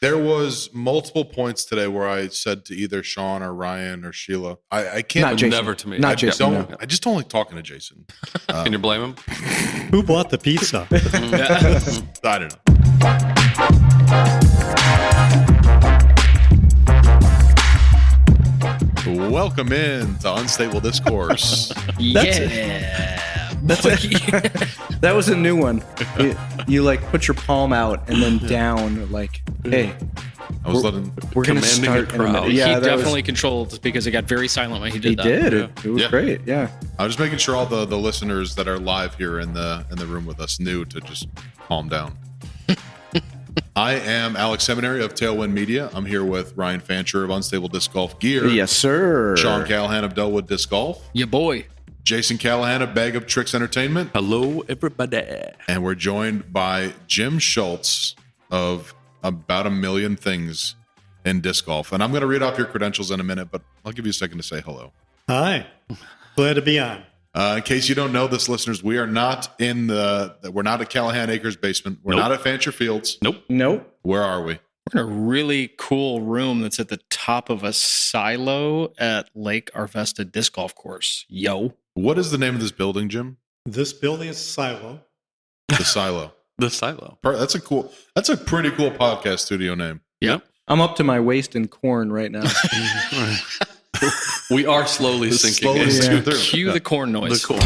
There was multiple points today where I said to either Sean or Ryan or Sheila, I can't. Not Jason. Never to me. Not Jason. Don't, No. I just don't like talking to Jason. Can you blame him? Who bought the pizza? I don't know. Welcome in to Unstable Discourse. That's that was a new one. You like put your palm out and then down, like, hey, I was letting. we're gonna Commanding start. the in a minute. crowd. Yeah, he that definitely controlled because it got very silent when he did He that. did. Yeah. It was Yeah. great. Yeah. I was just making sure all the listeners that are live here in the room with us knew to just calm down. I am Alex Seminary of Tailwind Media. I'm here with Ryan Fancher of Unstable Disc Golf Gear. Yes, sir. Sean Callahan of Delwood Disc Golf. Yeah, boy. Jason Callahan of Bag of Tricks Entertainment. Hello, everybody. And we're joined by Jim Schultz of About a Million Things in Disc Golf. And I'm going to read off your credentials in a minute, but I'll give you a second to say hello. Hi. Glad to be on. In case you don't know this, listeners, we're not at Callahan Acres basement. We're not at Fancher Fields. Nope. Where are we? We're in a really cool room that's at the top of a silo at Lake Arvesta Disc Golf Course. Yo. What is the name of this building, Jim? This building is Silo. The Silo. The silo. That's a pretty cool podcast studio name. Yep. I'm up to my waist in corn right now. We are slowly It's sinking slowly into sinking through. Cue the corn noise. the core.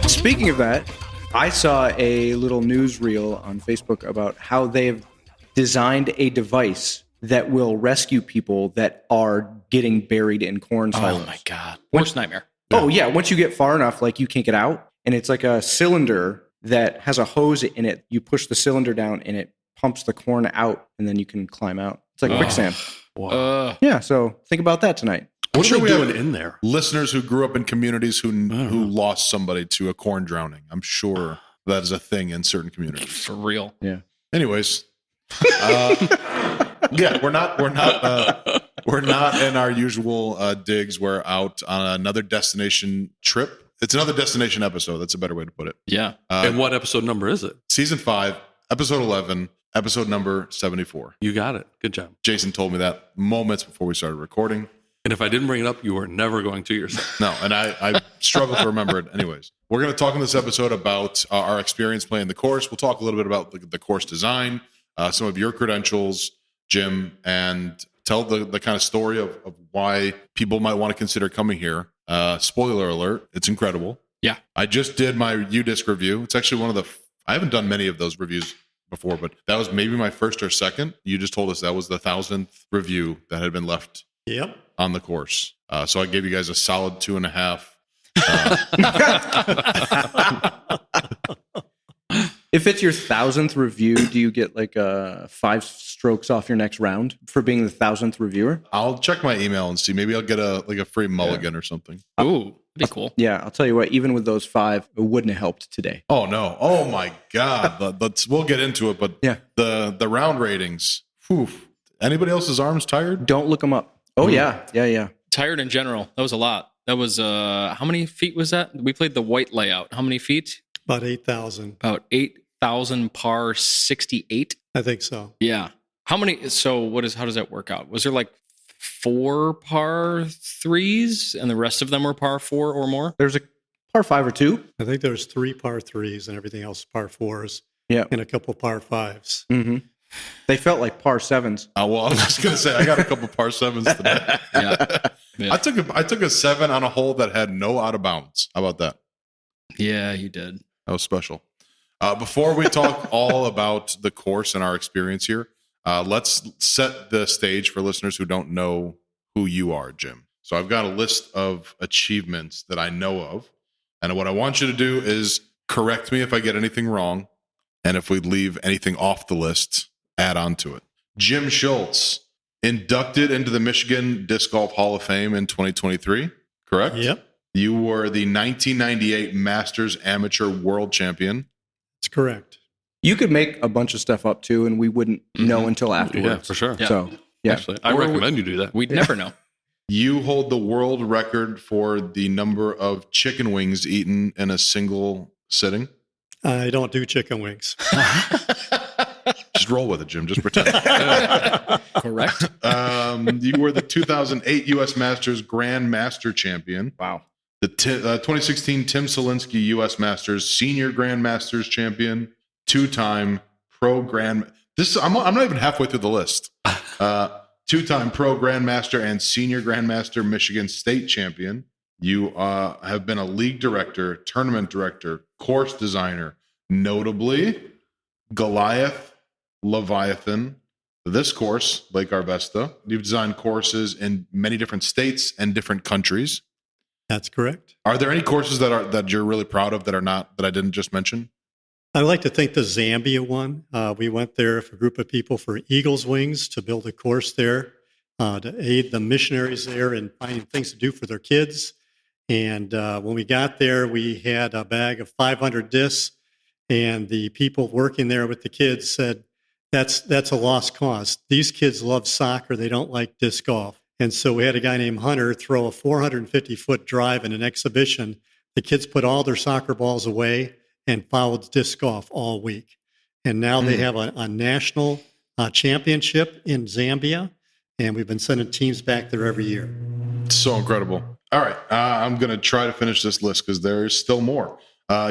Speaking of that, I saw a little newsreel on Facebook about how they've designed a device that will rescue people that are getting buried in corn silos. Oh my God. Worst nightmare. Oh, yeah. Once you get far enough, like you can't get out. And it's like a cylinder that has a hose in it. You push the cylinder down and it pumps the corn out and then you can climb out. It's like quicksand. Wow. Yeah. So think about that tonight. What sure are we they have- doing in there? Listeners who grew up in communities who lost somebody to a corn drowning. I'm sure that is a thing in certain communities. For real. Yeah. Anyways, yeah, we're not in our usual digs. We're out on another destination trip. It's another destination episode. That's a better way to put it. Yeah. And what episode number is it? Season 5, episode 11, episode number 74. You got it. Good job. Jason told me that moments before we started recording. And if I didn't bring it up, you were never going to yourself. No, and I struggle to remember it. Anyways, we're going to talk in this episode about our experience playing the course. We'll talk a little bit about the course design, some of your credentials, Jim, and tell the kind of story of why people might want to consider coming here. Spoiler alert, it's incredible. Yeah. I just did my U-Disc review. It's actually one of I haven't done many of those reviews before, but that was maybe my first or second. You just told us that was the 1,000th review that had been left Yep. on the course. So I gave you guys a solid 2.5. If it's your 1,000th review, do you get like 5 strokes off your next round for being the 1,000th reviewer? I'll check my email and see. Maybe I'll get a free mulligan or something. Ooh, that'd be cool. Yeah, I'll tell you what, even with those 5, it wouldn't have helped today. Oh no! Oh my God! We'll get into it. But Yeah. the round ratings. Whew. Anybody else's arms tired? Don't look them up. Oh, yeah. Yeah. Tired in general. That was a lot. That was, how many feet was that? We played the white layout. How many feet? About 8,000. About 8,000 par 68. I think so. Yeah. How many? So how does that work out? Was there like 4 par 3s and the rest of them were par 4 or more? There's a par 5 or 2. I think there's 3 par 3s and everything else par 4s. Yeah. And a couple par 5s. Mm-hmm. They felt like par 7s. Well, I was just gonna say I got a couple par 7s today. Yeah. I took a 7 on a hole that had no out of bounds. How about that? Yeah, you did. That was special. Before we talk all about the course and our experience here, let's set the stage for listeners who don't know who you are, Jim. So I've got a list of achievements that I know of. And what I want you to do is correct me if I get anything wrong. And if we leave anything off the list, add on to it. Jim Schultz, inducted into the Michigan Disc Golf Hall of Fame in 2023, correct? Yep. You were the 1998 Masters Amateur World Champion. That's correct. You could make a bunch of stuff up too, and we wouldn't know until afterwards. Yeah, for sure. Yeah. So, yeah. Actually, I Or recommend you do that. We'd never know. You hold the world record for the number of chicken wings eaten in a single sitting. I don't do chicken wings. Just roll with it, Jim. Just pretend. Correct. You were the 2008 U.S. Masters Grand Master champion. Wow. The 2016 Tim Selinsky U.S. Masters Senior Grand Masters champion. Two-time Pro Grand. I'm not even halfway through the list. Two-time Pro Grandmaster and Senior Grandmaster Michigan State champion. You have been a league director, tournament director, course designer, notably Goliath, Leviathan, this course, Lake Arvesta. You've designed courses in many different states and different countries. That's correct. Are there any courses that you're really proud of that I didn't just mention? I like to think the Zambia one. We went there with a group of people for Eagle's Wings to build a course there to aid the missionaries there in finding things to do for their kids. And when we got there, we had a bag of 500 discs, and the people working there with the kids said, that's a lost cause. These kids love soccer. They don't like disc golf. And so we had a guy named Hunter throw a 450-foot drive in an exhibition. The kids put all their soccer balls away and followed disc golf all week. And now they have a national championship in Zambia, and we've been sending teams back there every year. So incredible. All right. I'm going to try to finish this list because there's still more.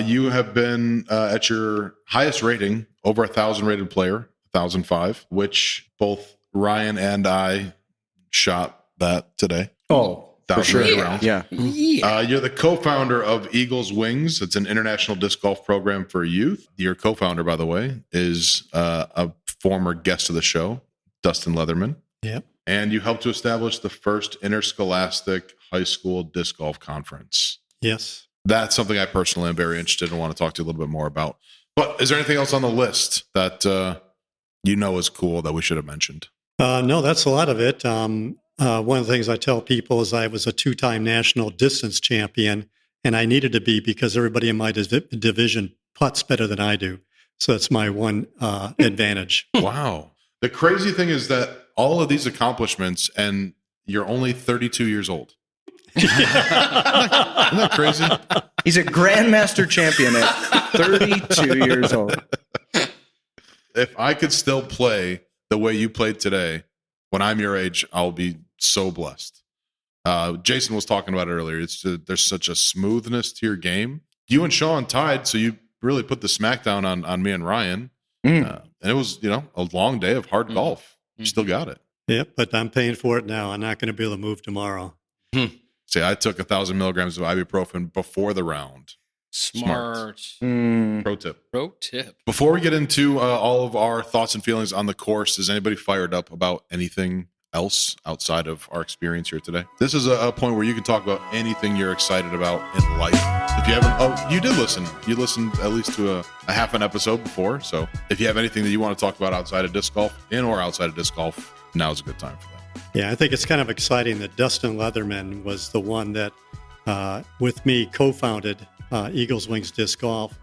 You have been at your highest rating, over 1,000 rated player, 1,005, which both Ryan and I shot that today. Oh, for sure. Rounds. Yeah. You're the co-founder of Eagle's Wings. It's an international disc golf program for youth. Your co-founder, by the way, is a former guest of the show, Dustin Leatherman. Yep. And you helped to establish the first interscholastic high school disc golf conference. Yes. That's something I personally am very interested in and want to talk to you a little bit more about. But is there anything else on the list that is cool that we should have mentioned? No, that's a lot of it. One of the things I tell people is I was a 2-time national distance champion, and I needed to be because everybody in my division putts better than I do. So that's my one advantage. Wow. The crazy thing is that all of these accomplishments, and you're only 32 years old. Isn't that crazy? He's a Grandmaster champion at 32 years old. If I could still play the way you played today, when I'm your age, I'll be so blessed. Jason was talking about it earlier. There's such a smoothness to your game. You and Sean tied, so you really put the smackdown on me and Ryan. And it was, a long day of hard golf. You still got it. Yep, but I'm paying for it now. I'm not going to be able to move tomorrow. See, I took 1,000 milligrams of ibuprofen before the round. Smart. Pro tip. Pro tip. Before we get into all of our thoughts and feelings on the course, is anybody fired up about anything else outside of our experience here today? This is a point where you can talk about anything you're excited about in life. If you haven't, you did listen. You listened at least to a half an episode before. So if you have anything that you want to talk about outside of disc golf, in or outside of disc golf, now's a good time for that. Yeah, I think it's kind of exciting that Dustin Leatherman was the one that, with me, co-founded Eagle's Wings Disc Golf.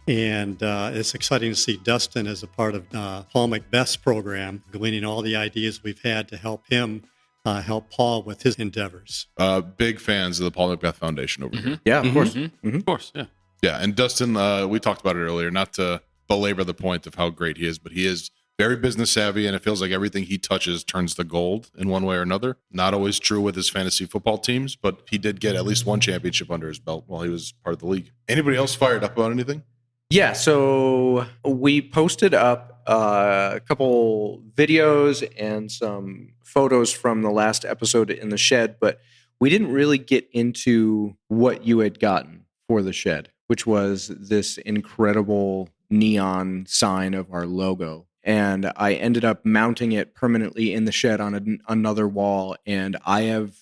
And it's exciting to see Dustin as a part of Paul Macbeth's program, gleaning all the ideas we've had to help him help Paul with his endeavors. Big fans of the Paul Macbeth Foundation over here. Yeah, of course. Of course, yeah. Yeah, and Dustin, we talked about it earlier, not to belabor the point of how great he is, but he is very business savvy, and it feels like everything he touches turns to gold in one way or another. Not always true with his fantasy football teams, but he did get at least one championship under his belt while he was part of the league. Anybody else fired up about anything? Yeah, so we posted up a couple videos and some photos from the last episode in the shed, but we didn't really get into what you had gotten for the shed, which was this incredible neon sign of our logo. And I ended up mounting it permanently in the shed on another wall, and I have,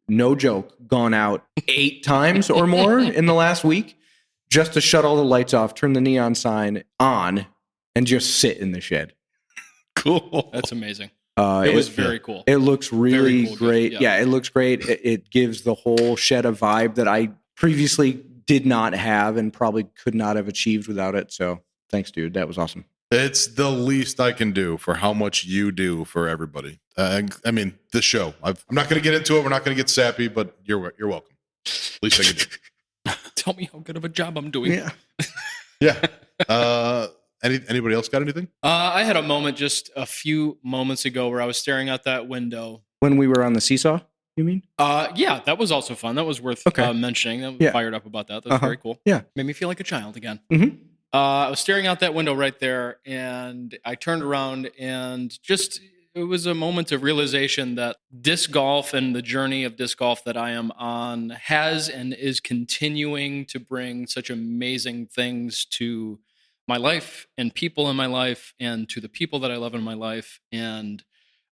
no joke, gone out 8 times or more in the last week just to shut all the lights off, turn the neon sign on, and just sit in the shed. Cool. That's amazing. It was very cool. It looks really cool, great. yeah. It looks great. It gives the whole shed a vibe that I previously did not have and probably could not have achieved without it. So thanks, dude. That was awesome. It's the least I can do for how much you do for everybody. I mean, this show. I'm not going to get into it. We're not going to get sappy, but you're welcome. Least I can do. Tell me how good of a job I'm doing. Yeah. Yeah. Anybody else got anything? I had a moment just a few moments ago where I was staring out that window. When we were on the seesaw, you mean? Yeah, that was also fun. That was worth mentioning. I was fired up about that. That was very cool. Yeah. Made me feel like a child again. Mm-hmm. I was staring out that window right there, and I turned around, and just it was a moment of realization that disc golf and the journey of disc golf that I am on has and is continuing to bring such amazing things to my life and people in my life and to the people that I love in my life. And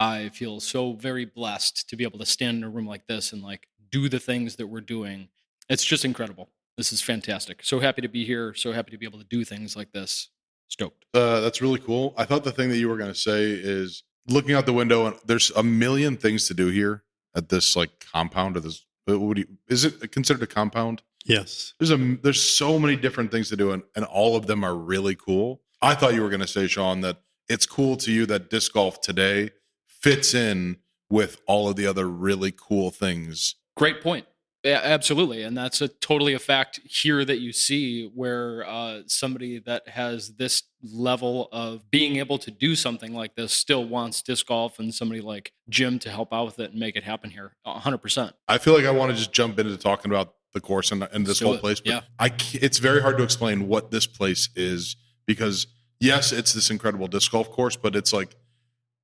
I feel so very blessed to be able to stand in a room like this and like do the things that we're doing. It's just incredible. This is fantastic. So happy to be here. So happy to be able to do things like this. Stoked. That's really cool. I thought the thing that you were going to say is looking out the window, and there's a million things to do here at this like compound or this. Is it considered a compound? Yes. There's so many different things to do, and all of them are really cool. I thought you were going to say, Sean, that it's cool to you that disc golf today fits in with all of the other really cool things. Great point. Yeah, absolutely. And that's totally a fact here that you see where somebody that has this level of being able to do something like this still wants disc golf, and somebody like Jim to help out with it and make it happen here. 100%. I feel like I want to just jump into talking about the course and this whole place. But yeah. It's very hard to explain what this place is because, yes, it's this incredible disc golf course, but it's like,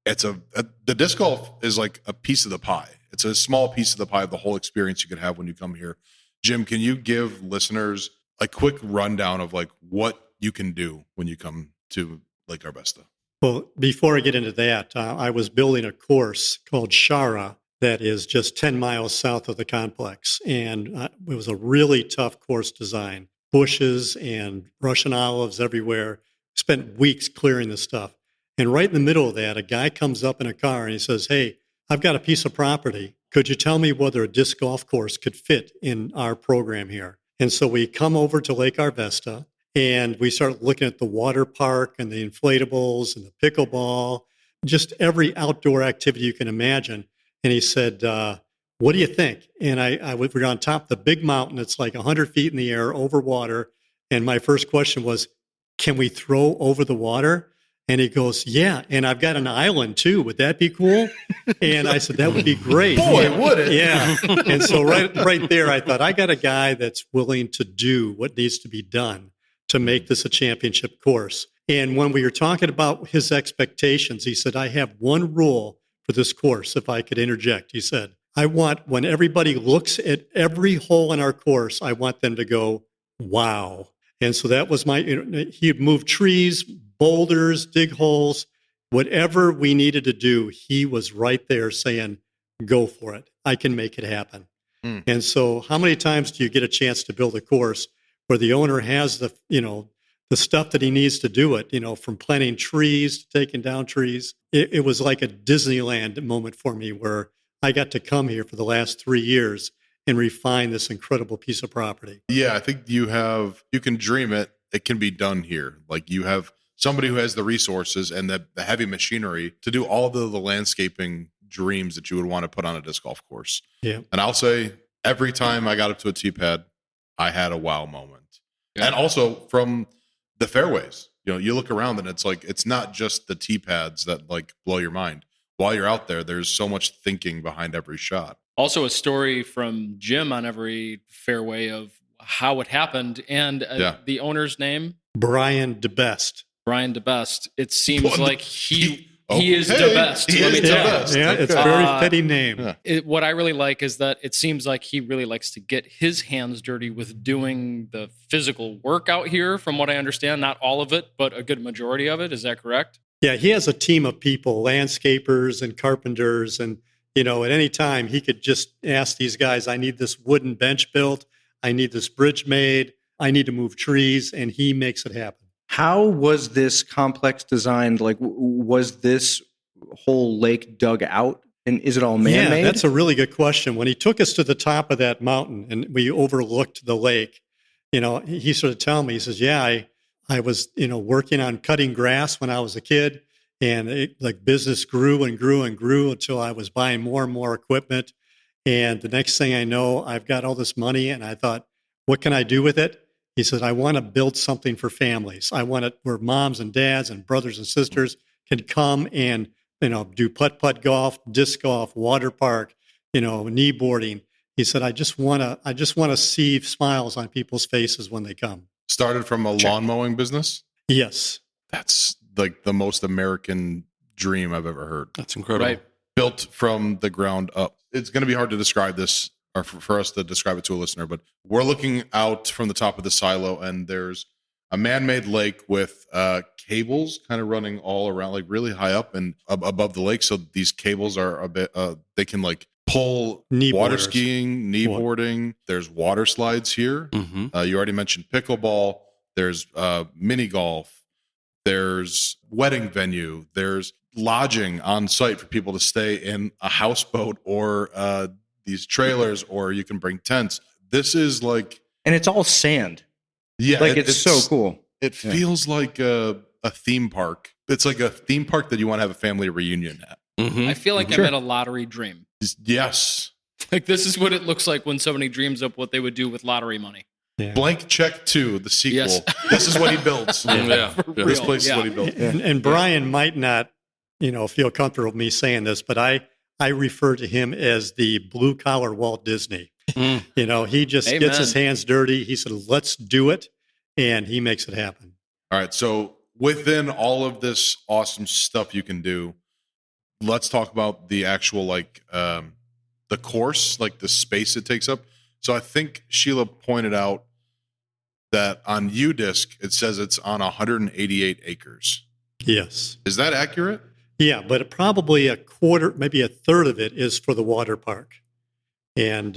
the disc golf is like a piece of the pie. It's a small piece of the pie of the whole experience you could have when you come here. Jim, can you give listeners a quick rundown of like what you can do when you come to Lake Arvesta? Well, before I get into that, I was building a course called Shara that is just 10 miles south of the complex. And it was a really tough course design. Bushes and Russian olives everywhere. Spent weeks clearing the stuff. And right in the middle of that, a guy comes up in a car and he says, "Hey, I've got a piece of property. Could you tell me whether a disc golf course could fit in our program here?" And so we come over to Lake Arvesta and we start looking at the water park and the inflatables and the pickleball, just every outdoor activity you can imagine. And he said, "What do you think?" And we're on top of the big mountain. It's like 100 feet in the air over water. And my first question was, "Can we throw over the water?" And he goes, "Yeah, and I've got an island too. Would that be cool?" And I said, "That would be great." Boy, would it? Yeah. And so right there, I thought, I got a guy that's willing to do what needs to be done to make this a championship course. And when we were talking about his expectations, he said, "I have one rule for this course, if I could interject." He said, "I want, when everybody looks at every hole in our course, I want them to go, 'Wow.'" And so that was he'd move trees, boulders, dig holes, whatever we needed to do, he was right there saying, "Go for it. I can make it happen." And so how many times do you get a chance to build a course where the owner has the stuff that he needs to do it, from planting trees to taking down trees? It was like a Disneyland moment for me where I got to come here for the last 3 years and refine this incredible piece of property. Yeah, I think you can dream it. It can be done here. Like you have somebody who has the resources and the heavy machinery to do all the landscaping dreams that you would want to put on a disc golf course. Yeah. And I'll say every time I got up to a tee pad, I had a wow moment. Yeah. And also from the fairways, you look around and it's like, it's not just the tee pads that like blow your mind. While you're out there, there's so much thinking behind every shot. Also a story from Jim on every fairway of how it happened. And the owner's name? Brian DeBest. Brian DeBest. It seems like he is the best. He is the best. Yeah, it's a very fitting name. Yeah. What I really like is that it seems like he really likes to get his hands dirty with doing the physical work out here, from what I understand. Not all of it, but a good majority of it. Is that correct? Yeah, he has a team of people, landscapers and carpenters. And, at any time he could just ask these guys, "I need this wooden bench built. I need this bridge made. I need to move trees." And he makes it happen. How was this complex designed? Like, was this whole lake dug out? And is it all man-made? Yeah, that's a really good question. When he took us to the top of that mountain and we overlooked the lake, he sort of told me, he says, "Yeah, I was, working on cutting grass when I was a kid, and business grew and grew and grew until I was buying more and more equipment. And the next thing I know, I've got all this money, and I thought, what can I do with it? He said, I want to build something for families. I want it where moms and dads and brothers and sisters can come and, do putt-putt golf, disc golf, water park, knee boarding. He said, I just want to see smiles on people's faces when they come. Started from a lawn mowing business. Yes. That's like the most American dream I've ever heard. That's incredible. Right. Built from the ground up. It's going to be hard to describe this, or for us to describe it to a listener, but we're looking out from the top of the silo, and there's a man-made lake with cables kind of running all around, like really high up and above the lake. So these cables are a bit, they can like pull Knee water boarders. skiing, knee boarding. There's water slides here. Mm-hmm. You already mentioned pickleball. There's mini golf. There's wedding venue. There's lodging on site for people to stay in a houseboat or these trailers, or you can bring tents. This is like, And it's all sand. yeah, Like it's so cool. It feels like a theme park. It's like a theme park that you want to have a family reunion at. Mm-hmm. I feel like Sure. I'm at a lottery dream. Yes. Like this is what it looks like when somebody dreams up what they would do with lottery money. Yeah. Blank Check 2, the sequel. Yes. This is what he builds. Yeah. For Yeah. This real. place is Yeah. what he built. And Brian might not, feel comfortable with me saying this, but I refer to him as the blue collar Walt Disney. Mm. He just Amen. gets his hands dirty. He said, let's do it. And he makes it happen. All right. So within all of this awesome stuff you can do, let's talk about the actual, like, the course, like the space it takes up. So I think Sheila pointed out that on UDisc, it says it's on 188 acres. Yes. Is that accurate? Yeah, but probably a quarter, maybe a third of it is for the water park. And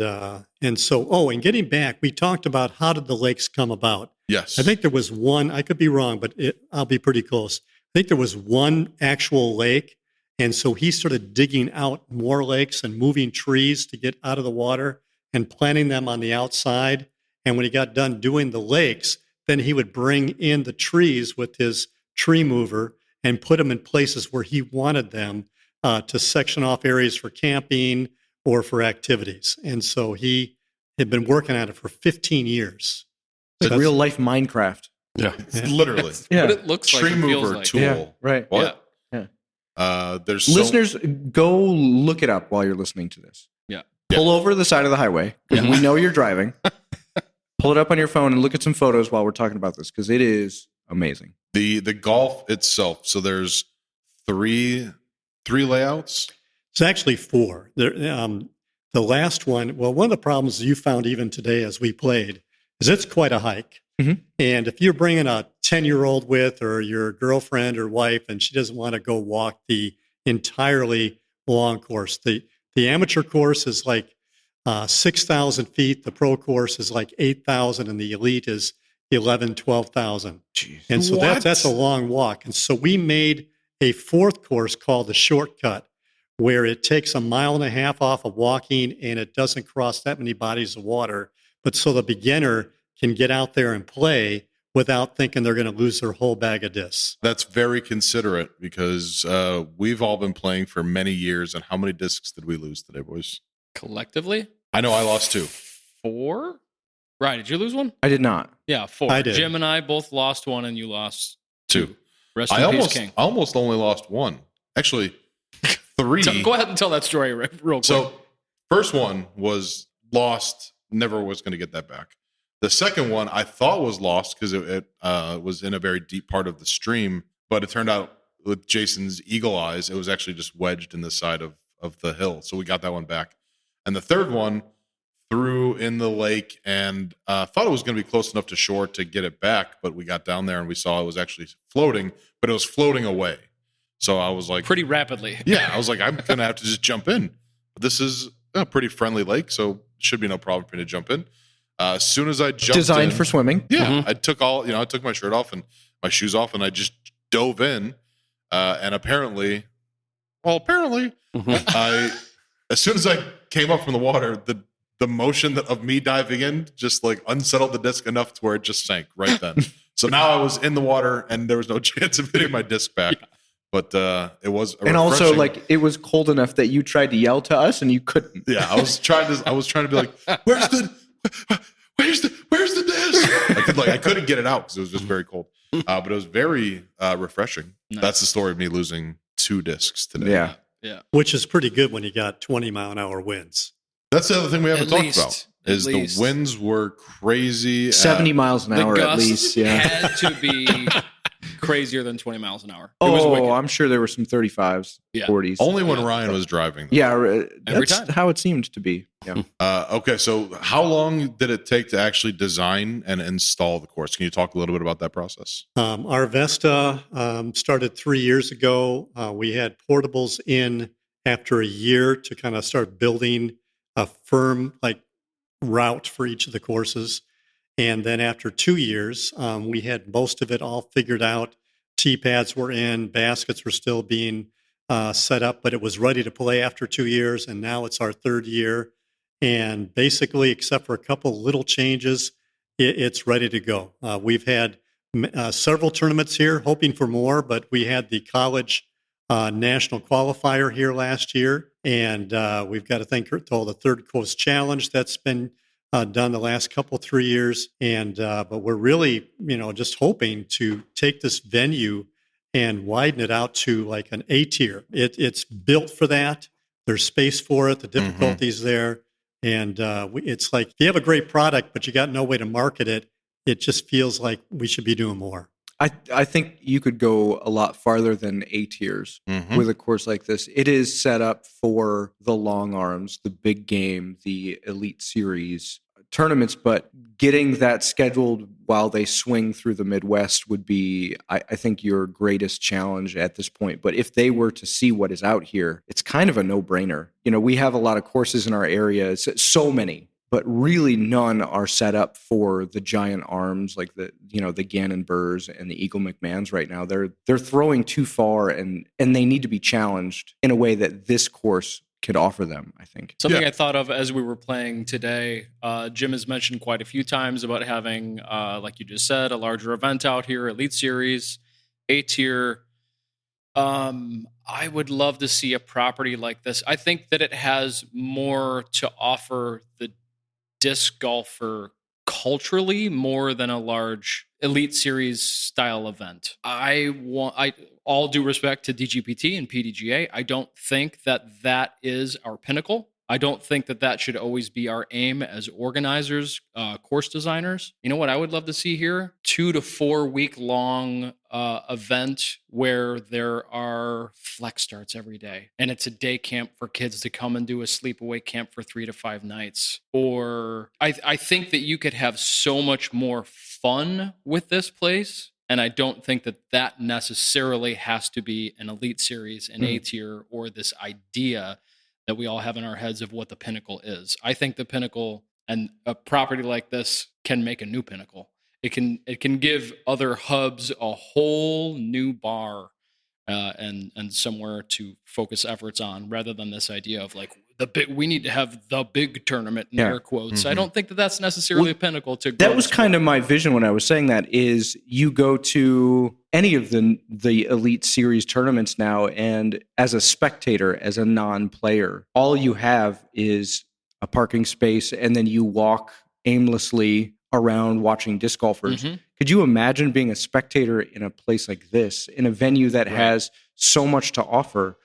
so, and getting back, we talked about how did the lakes come about. Yes. I think there was one, I could be wrong, but I'll be pretty close. I think there was one actual lake. And so he started digging out more lakes and moving trees to get out of the water and planting them on the outside. And when he got done doing the lakes, then he would bring in the trees with his tree mover and put them in places where he wanted them to section off areas for camping or for activities. And so he had been working at it for 15 years. It's like real life Minecraft. Yeah. Literally. Yeah. What it looks like. Tree It feels mover like. tool. Yeah, right. What? There's so- Listeners, go look it up while you're listening to this. Yeah. Pull over to the side of the highway because we know you're driving. Pull it up on your phone and look at some photos while we're talking about this because it is amazing. the golf itself. So there's three layouts. It's actually four. The last one, well, one of the problems you found even today as we played is it's quite a hike. Mhm. And if you're bringing a 10-year-old with or your girlfriend or wife and she doesn't want to go walk the entirely long course, the amateur course is like 6,000 feet. The pro course is like 8,000 and the elite is 11, 12,000. And so What? that's a long walk. And so we made a fourth course called the shortcut, where it takes a mile and a half off of walking and it doesn't cross that many bodies of water. But so the beginner can get out there and play without thinking they're going to lose their whole bag of discs. That's very considerate because we've all been playing for many years. And how many discs did we lose today, boys? Collectively, I know I lost 2. 4. Right? Did you lose one? I did not. Yeah, 4. I did. Jim and I both lost one, and you lost 2. Rest in I peace, almost King. only lost 1. Actually, 3. Go ahead and tell that story real quick. So first one was lost. Never was going to get that back. The second one I thought was lost because it was in a very deep part of the stream, but it turned out with Jason's eagle eyes, it was actually just wedged in the side of the hill. So we got that one back. And the third one threw in the lake and thought it was going to be close enough to shore to get it back, but we got down there and we saw it was actually floating, but it was floating away. So I was like, pretty rapidly. yeah, I was like, I'm going to have to just jump in. But this is a pretty friendly lake, so it should be no problem for me to jump in. As soon as I jumped Designed in, for swimming. yeah, I took I took my shirt off and my shoes off, and I just dove in. And apparently, Mhm. as soon as I came up from the water, the motion of me diving in just like unsettled the disc enough to where it just sank right then. So now I was in the water, and there was no chance of getting my disc back. But it was And also, refreshing- like, it was cold enough that you tried to yell to us and you couldn't. yeah, I was trying to be like, where's the disc? I couldn't get it out because it was just very cold. But it was very refreshing. Nice. That's the story of me losing 2 discs today. Yeah. Which is pretty good when you got 20-mile-an-hour winds. That's the other thing we haven't At talked least. about. At Is least. the winds were crazy. 70 miles an The hour at gusts least. Yeah. had to be crazier than 20 miles an hour. It was Oh, wicked. I'm sure there were some 35s, Yeah. 40s. Only when Yeah. Ryan was driving. Though. Yeah, Every that's time. how it seemed to be. Yeah. Okay, so how long did it take to actually design and install the course? Can you talk a little bit about that process? Arvesta started 3 years ago. We had portables in after a year to kind of start building a firm route for each of the courses. And then after 2 years, we had most of it all figured out. Tee pads were in, baskets were still being set up, but it was ready to play after 2 years. And now it's our 3rd year. And basically, except for a couple little changes, it's ready to go. We've had several tournaments here, hoping for more, but we had the college national qualifier here last year. And we've got to thank all the Third Coast Challenge that's been done the last 3 years. And but we're really, just hoping to take this venue and widen it out to like an A tier. It's built for that. There's space for it. The difficulty's there. And it's like, if you have a great product, but you got no way to market it, it just feels like we should be doing more. I think you could go a lot farther than A tiers with a course like this. It is set up for the long arms, the big game, the Elite Series tournaments, but getting that scheduled while they swing through the Midwest would be, I think, your greatest challenge at this point. But if they were to see what is out here, it's kind of a no-brainer. We have a lot of courses in our area, so many, but really none are set up for the giant arms like the Gannon Burrs and the Eagle McMahons right now. They're throwing too far, and they need to be challenged in a way that this course could offer them, I think. Something I thought of as we were playing today, Jim has mentioned quite a few times about having, like you just said, a larger event out here, Elite Series, A tier. I would love to see a property like this. I think that it has more to offer the disc golfer culturally more than a large Elite Series style event. All due respect to DGPT and PDGA, I don't think that is our pinnacle. I don't think that should always be our aim as organizers, course designers. You know what I would love to see here? 2 to 4 week long event where there are flex starts every day. And it's a day camp for kids to come and do a sleepaway camp for 3 to 5 nights. Or I think that you could have so much more fun with this place. And I don't think that necessarily has to be an Elite Series, an A tier, or this idea that we all have in our heads of what the pinnacle is. I think the pinnacle and a property like this can make a new pinnacle. It can give other hubs a whole new bar and somewhere to focus efforts on, rather than this idea of like we need to have the big tournament in air quotes. I don't think that's necessarily a pinnacle to grow. That was kind of my vision when I was saying that. Is you go to any of the Elite Series tournaments now, and as a spectator, as a non-player, all you have is a parking space, and then you walk aimlessly around watching disc golfers. Could you imagine being a spectator in a place like this, in a venue that has so much to offer?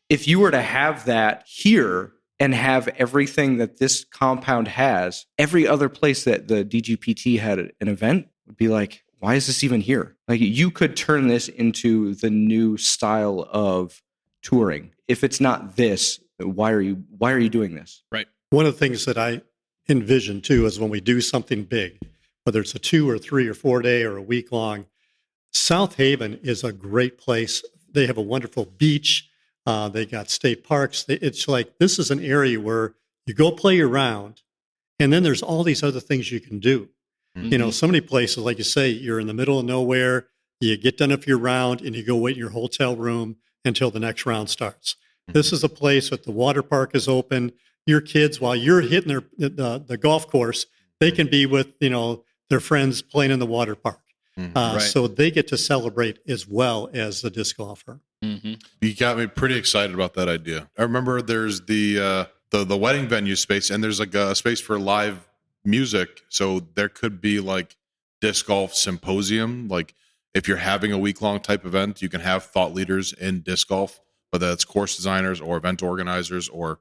If you were to have that here and have everything that this compound has, every other place that the DGPT had an event would be like, why is this even here? Like, you could turn this into the new style of touring. If it's not this, why are you doing this? Right. One of the things that I envision too is when we do something big, whether it's a 2 or 3 or 4 day or a week long, South Haven is a great place. They have a wonderful beach. They got state parks. It's like, this is an area where you go play your round, and then there's all these other things you can do. So many places, like you say, you're in the middle of nowhere, you get done with your round, and you go wait in your hotel room until the next round starts. This is a place that the water park is open. Your kids, while you're hitting the golf course, they can be with, their friends playing in the water park. So they get to celebrate as well as the disc golfer. You got me pretty excited about that idea. I remember there's the wedding venue space, and there's like a space for live music. So there could be like disc golf symposium. Like if you're having a week-long type event, you can have thought leaders in disc golf, whether it's course designers or event organizers or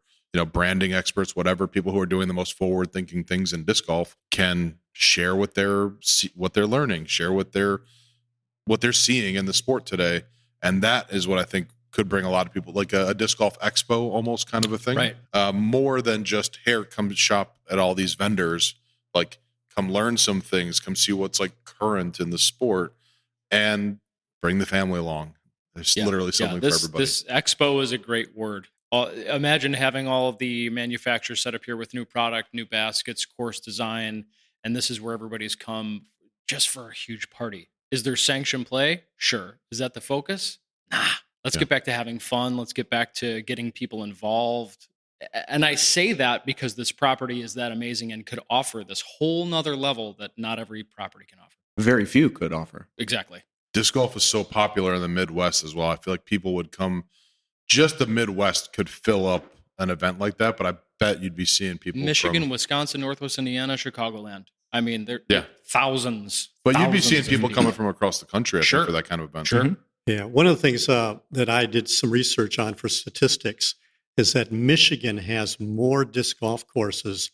branding experts, whatever. People who are doing the most forward-thinking things in disc golf can share what they're learning, share what they're seeing in the sport today, and that is what I think could bring a lot of people, like a disc golf expo, almost kind of a thing, right? More than just come shop at all these vendors, like come learn some things, come see what's like current in the sport, and bring the family along. There's literally something for everybody. This expo is a great word. Imagine having all of the manufacturers set up here with new product, new baskets, course design, and this is where everybody's come just for a huge party. Is there sanctioned play? Sure. Is that the focus? Nah. Let's get back to having fun. Let's get back to getting people involved. And I say that because this property is that amazing and could offer this whole nother level that not every property can offer. Very few could offer. Exactly. Disc golf is so popular in the Midwest as well. I feel like people would come, just the Midwest could fill up an event like that, but I bet you'd be seeing people Michigan, from Wisconsin, Northwest Indiana, Chicagoland. I mean, there are thousands. But you'd be thousands seeing of people people. coming from across the country, I think, for that kind of event. Sure. Mm-hmm. Yeah, one of the things that I did some research on for statistics is that Michigan has more disc golf courses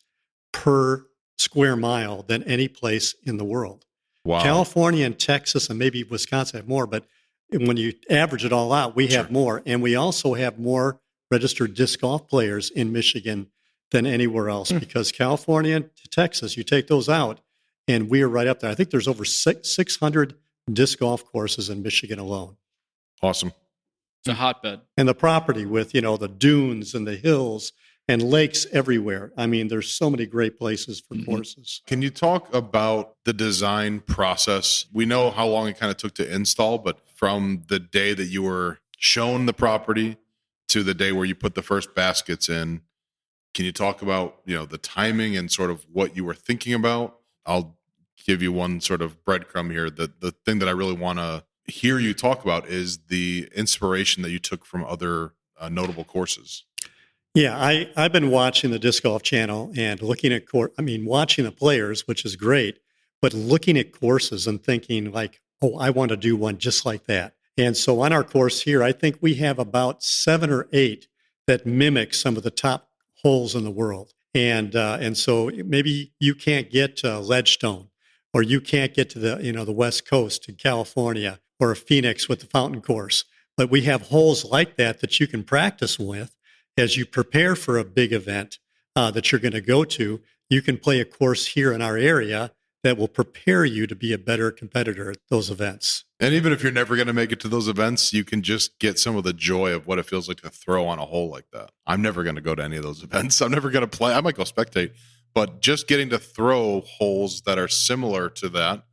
per square mile than any place in the world. Wow. California and Texas and maybe Wisconsin have more, but when you average it all out, we have more. And we also have more registered disc golf players in Michigan than anywhere else because California and Texas, you take those out, and we are right up there. I think there's over 600 disc golf courses in Michigan alone. Awesome. It's a hotbed. And the property with, the dunes and the hills and lakes everywhere. I mean, there's so many great places for courses. Can you talk about the design process? We know how long it kind of took to install, but from the day that you were shown the property to the day where you put the first baskets in, can you talk about, the timing and sort of what you were thinking about? I'll give you one sort of breadcrumb here. The thing that I really want to hear you talk about is the inspiration that you took from other notable courses. Yeah, I've been watching the Disc Golf Channel and looking at watching the players, which is great, but looking at courses and thinking like, oh, I want to do one just like that. And so on our course here, I think we have about 7 or 8 that mimic some of the top holes in the world. And so maybe you can't get to Ledgestone, or you can't get to the West Coast in California, or a Phoenix with the fountain course. But we have holes like that you can practice with as you prepare for a big event that you're going to go to. You can play a course here in our area that will prepare you to be a better competitor at those events. And even if you're never going to make it to those events, you can just get some of the joy of what it feels like to throw on a hole like that. I'm never going to go to any of those events. I'm never going to play. I might go spectate, but just getting to throw holes that are similar to that,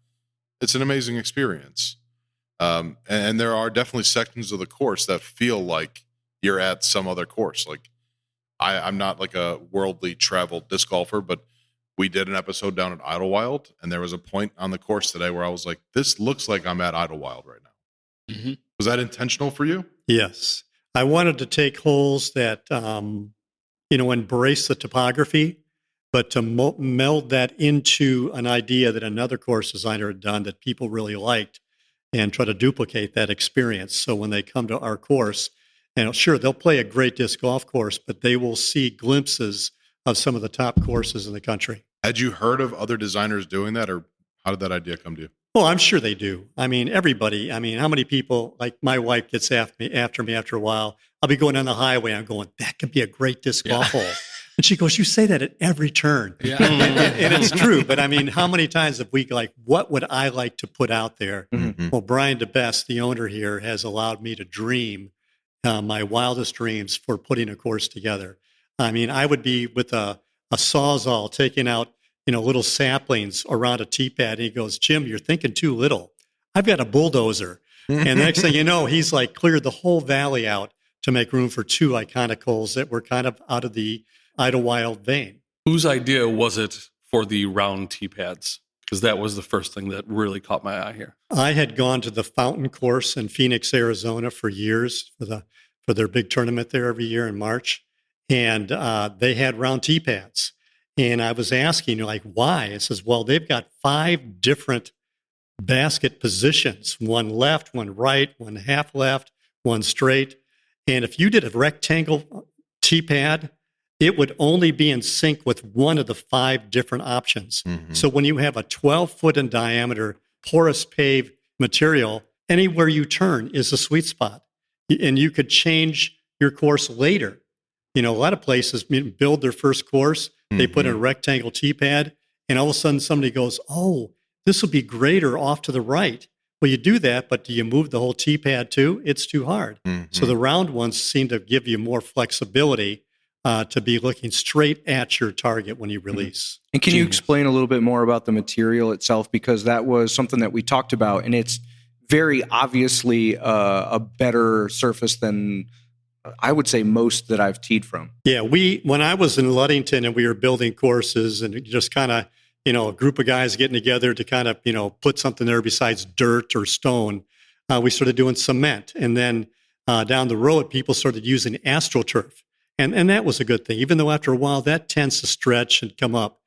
it's an amazing experience. And there are definitely sections of the course that feel like you're at some other course. Like I'm not like a worldly traveled disc golfer, but we did an episode down at Idlewild, and there was a point on the course today where I was like, this looks like I'm at Idlewild right now. Mm-hmm. Was that intentional for you? Yes. I wanted to take holes that, embrace the topography, but to meld that into an idea that another course designer had done that people really liked and try to duplicate that experience. So when they come to our course, sure, they'll play a great disc golf course, but they will see glimpses of some of the top courses in the country. Had you heard of other designers doing that, or how did that idea come to you? Well, I'm sure they do. I mean, everybody. I mean, how many people, like my wife gets after me after a while. I'll be going down the highway. I'm going, that could be a great disc golf hole. And she goes, you say that at every turn. Yeah. and it's true. But I mean, how many times have we what would I like to put out there? Mm-hmm. Well, Brian DeBest, the owner here, has allowed me to dream my wildest dreams for putting a course together. I mean, I would be with a Sawzall taking out, little saplings around a tee pad. And he goes, Jim, you're thinking too little. I've got a bulldozer. And the next thing you know, he's like cleared the whole valley out to make room for 2 iconic holes that were kind of out of the Idlewild vein. Whose idea was it for the round tee pads? Because that was the first thing that really caught my eye here. I had gone to the Fountain Course in Phoenix, Arizona for years for their big tournament there every year in March. And they had round tee pads. And I was asking, like, why? It says, well, they've got 5 different basket positions, one left, one right, one half left, one straight. And if you did a rectangle tee pad, it would only be in sync with one of the 5 different options. Mm-hmm. So when you have a 12-foot in diameter porous pave material, anywhere you turn is a sweet spot. And you could change your course later. A lot of places build their first course, they put in a rectangle tee pad, and all of a sudden somebody goes, oh, this will be greater off to the right. Well, you do that, but do you move the whole tee pad too? It's too hard. So the round ones seem to give you more flexibility to be looking straight at your target when you release. And can you explain a little bit more about the material itself? Because that was something that we talked about, and it's very obviously a better surface than I would say most that I've teed from. Yeah, when I was in Ludington and we were building courses and just kind of, a group of guys getting together to kind of, put something there besides dirt or stone, we started doing cement. And then down the road, people started using AstroTurf. And that was a good thing, even though after a while that tends to stretch and come up.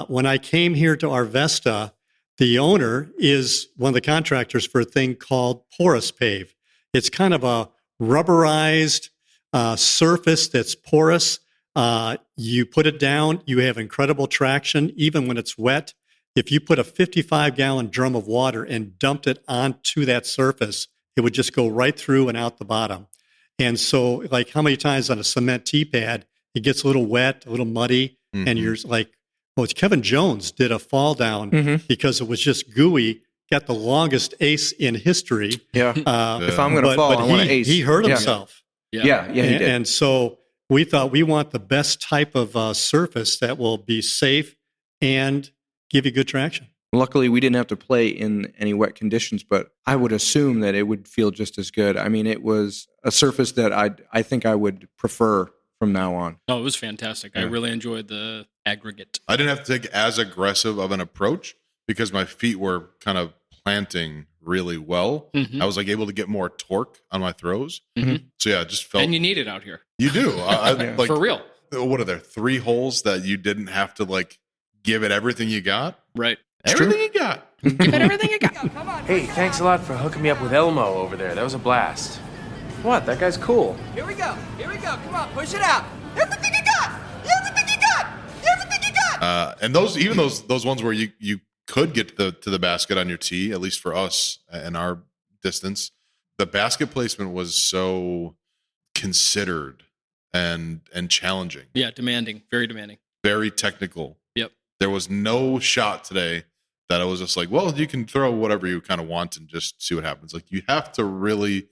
When I came here to Arvesta, the owner is one of the contractors for a thing called porous pave. It's kind of a rubberized surface that's porous. You put it down, you have incredible traction, even when it's wet. If you put a 55-gallon drum of water and dumped it onto that surface, it would just go right through and out the bottom. And so, like, how many times on a cement tee pad, it gets a little wet, a little muddy, and you're like, well, Kevin Jones did a fall down because it was just gooey, got the longest ace in history. Yeah. If I'm going to fall, I want to ace. He hurt himself. Yeah, he did. And so we thought we want the best type of surface that will be safe and give you good traction. Luckily, we didn't have to play in any wet conditions, but I would assume that it would feel just as good. I mean, it was a surface that I think I would prefer from now on. Oh, it was fantastic. Yeah. I really enjoyed the aggregate. I didn't have to take as aggressive of an approach because my feet were kind of planting really well. I was like able to get more torque on my throws. So yeah, it just felt. And you need it out here. You do. Like, for real. What are there? 3 holes that you didn't have to like give it everything you got? Right. Everything you got. Give it everything you got. Hey, thanks a lot for hooking me up with Elmo over there. That was a blast. What? That guy's cool. Here we go. Come on, push it out. Everything you got. Everything you got. Everything you got. And those ones where you could get to the basket on your tee, at least for us and our distance, the basket placement was so considered and challenging. Yeah, demanding, very demanding, very technical. Yep. There was no shot today that I was just like, well, you can throw whatever you kind of want and just see what happens. Like, you have to really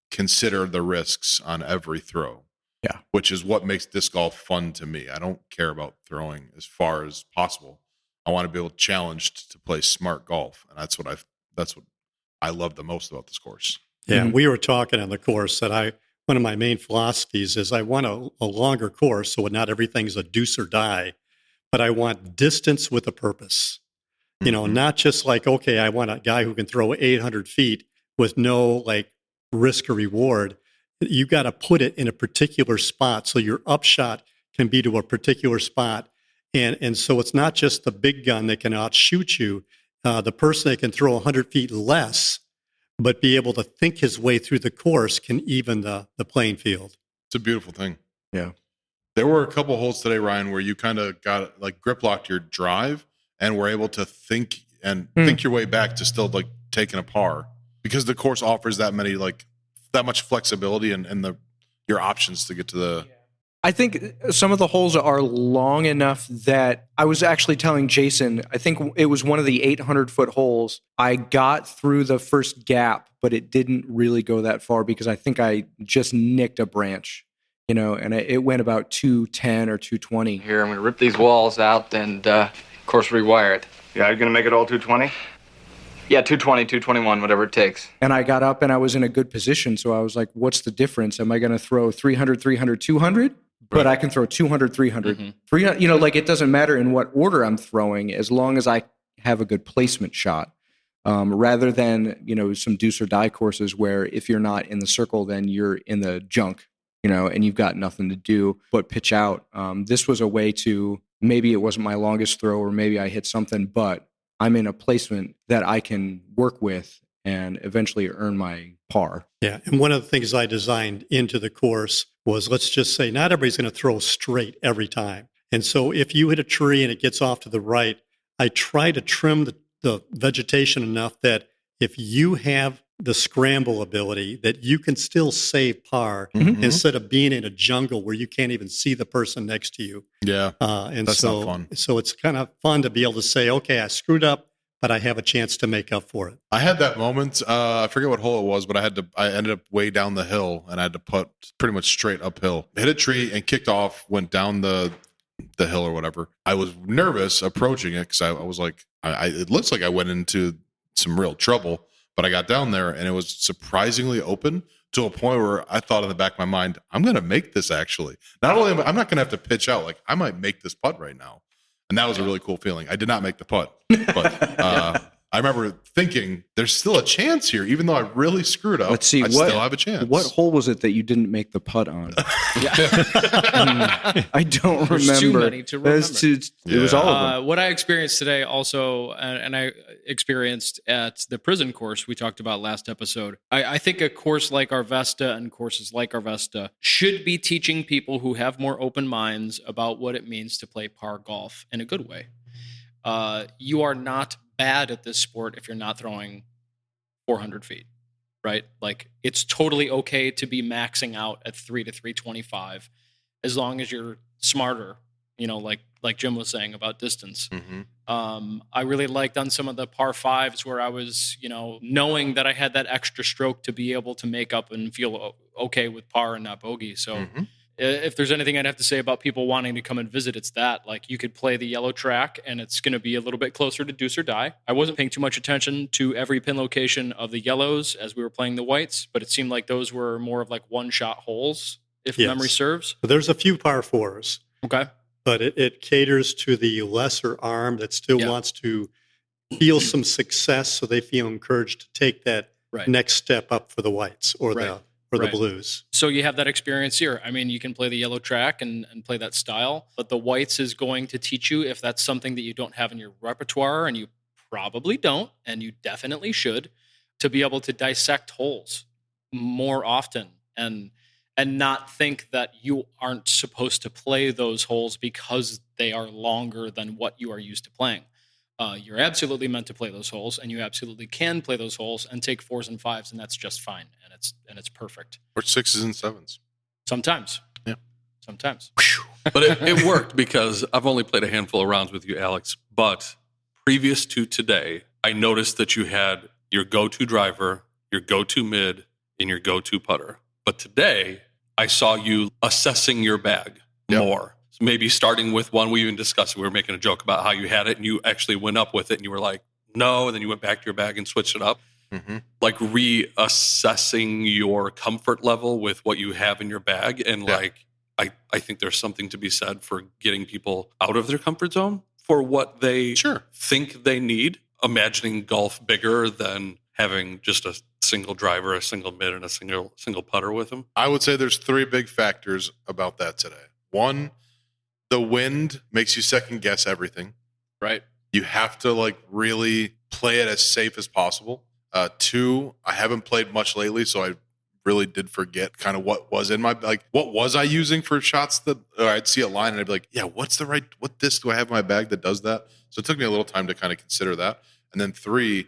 consider the risks on every throw. Yeah. Which is what makes disc golf fun to me. I don't care about throwing as far as possible. I want to be able to challenge to play smart golf. And that's what I love the most about this course. Yeah. We were talking on the course that one of my main philosophies is I want a longer course. So not everything's a deuce or die, but I want distance with a purpose. Not just like, okay, I want a guy who can throw 800 feet with no like risk or reward. You got to put it in a particular spot so your upshot can be to a particular spot. And so it's not just the big gun that can outshoot you. The person that can throw 100 feet less, but be able to think his way through the course can even the playing field. It's a beautiful thing. Yeah. There were a couple holes today, Ryan, where you kind of got like grip locked your drive and were able to think your way back to still like taking a par because the course offers that much flexibility and your options to get to the. I think some of the holes are long enough that I was actually telling Jason, I think it was one of the 800-foot holes. I got through the first gap, but it didn't really go that far because I think I just nicked a branch, and it went about 210 or 220. Here, I'm going to rip these walls out and, of course, rewire it. Yeah, you're going to make it all 220? Yeah, 220, 221, whatever it takes. And I got up and I was in a good position, so I was like, what's the difference? Am I going to throw 300, 300, 200? But I can throw 200, 300. 300, like it doesn't matter in what order I'm throwing as long as I have a good placement shot. Rather than, some deuce or die courses where if you're not in the circle, then you're in the junk, and you've got nothing to do but pitch out. This was a way to maybe it wasn't my longest throw or maybe I hit something, but I'm in a placement that I can work with and eventually earn my par. Yeah. And one of the things I designed into the course was, let's just say not everybody's going to throw straight every time. And so if you hit a tree and it gets off to the right, I try to trim the vegetation enough that if you have the scramble ability, that you can still save par instead of being in a jungle where you can't even see the person next to you. Yeah. And that's so, not fun. So it's kind of fun to be able to say, okay, I screwed up, but I have a chance to make up for it. I had that moment. I forget what hole it was, but I ended up way down the hill and I had to putt pretty much straight uphill. Hit a tree and kicked off, went down the hill or whatever. I was nervous approaching it because I was like, it looks like I went into some real trouble, but I got down there and it was surprisingly open to a point where I thought in the back of my mind, I'm going to make this actually. Not only I'm not going to have to pitch out, like I might make this putt right now. And that was a really cool feeling. I did not make the putt, but I remember thinking there's still a chance here, even though I really screwed up. Let's see, I still have a chance. What hole was it that you didn't make the putt on? I don't There's remember. too many to remember. It was all of them. What I experienced today also, and I experienced at the prison course we talked about last episode, I think a course like Arvesta and courses like Arvesta should be teaching people who have more open minds about what it means to play par golf in a good way. You are not bad at this sport if you're not throwing 400 feet, right? Like it's totally okay to be maxing out at 3 to 325 as long as you're smarter, like Jim was saying about distance. I really liked on some of the par fives where I was, knowing that I had that extra stroke to be able to make up and feel okay with par and not bogey. So if there's anything I'd have to say about people wanting to come and visit, it's that. Like you could play the yellow track and it's going to be a little bit closer to deuce or die. I wasn't paying too much attention to every pin location of the yellows as we were playing the whites, but it seemed like those were more of like one-shot holes, if memory serves. There's a few par fours. Okay. But it caters to the lesser arm that still wants to feel some success, so they feel encouraged to take that next step up for the whites or the blues. So you have that experience here. I mean, you can play the yellow track and play that style, but the whites is going to teach you, if that's something that you don't have in your repertoire, and you probably don't, and you definitely should, to be able to dissect holes more often and not think that you aren't supposed to play those holes because they are longer than what you are used to playing. You're absolutely meant to play those holes, and you absolutely can play those holes and take 4s and 5s, and that's just fine, and it's perfect. Or 6s and 7s. Sometimes. Yeah. Sometimes. But it worked because I've only played a handful of rounds with you, Alex. But previous to today, I noticed that you had your go-to driver, your go-to mid, and your go-to putter. But today, I saw you assessing your bag more. So maybe starting with one we even discussed. We were making a joke about how you had it, and you actually went up with it, and you were like, no, and then you went back to your bag and switched it up. Like reassessing your comfort level with what you have in your bag. And I think there's something to be said for getting people out of their comfort zone for what they think they need. Imagining golf bigger than having just a single driver, a single mid, and a single putter with them. I would say there's 3 big factors about that today. 1, the wind makes you second guess everything. Right. You have to really play it as safe as possible. 2, I haven't played much lately, so I really did forget kind of what was in my, what was I using for shots that I'd see a line and I'd be like, yeah, what disc do I have in my bag that does that? So it took me a little time to kind of consider that. And then 3,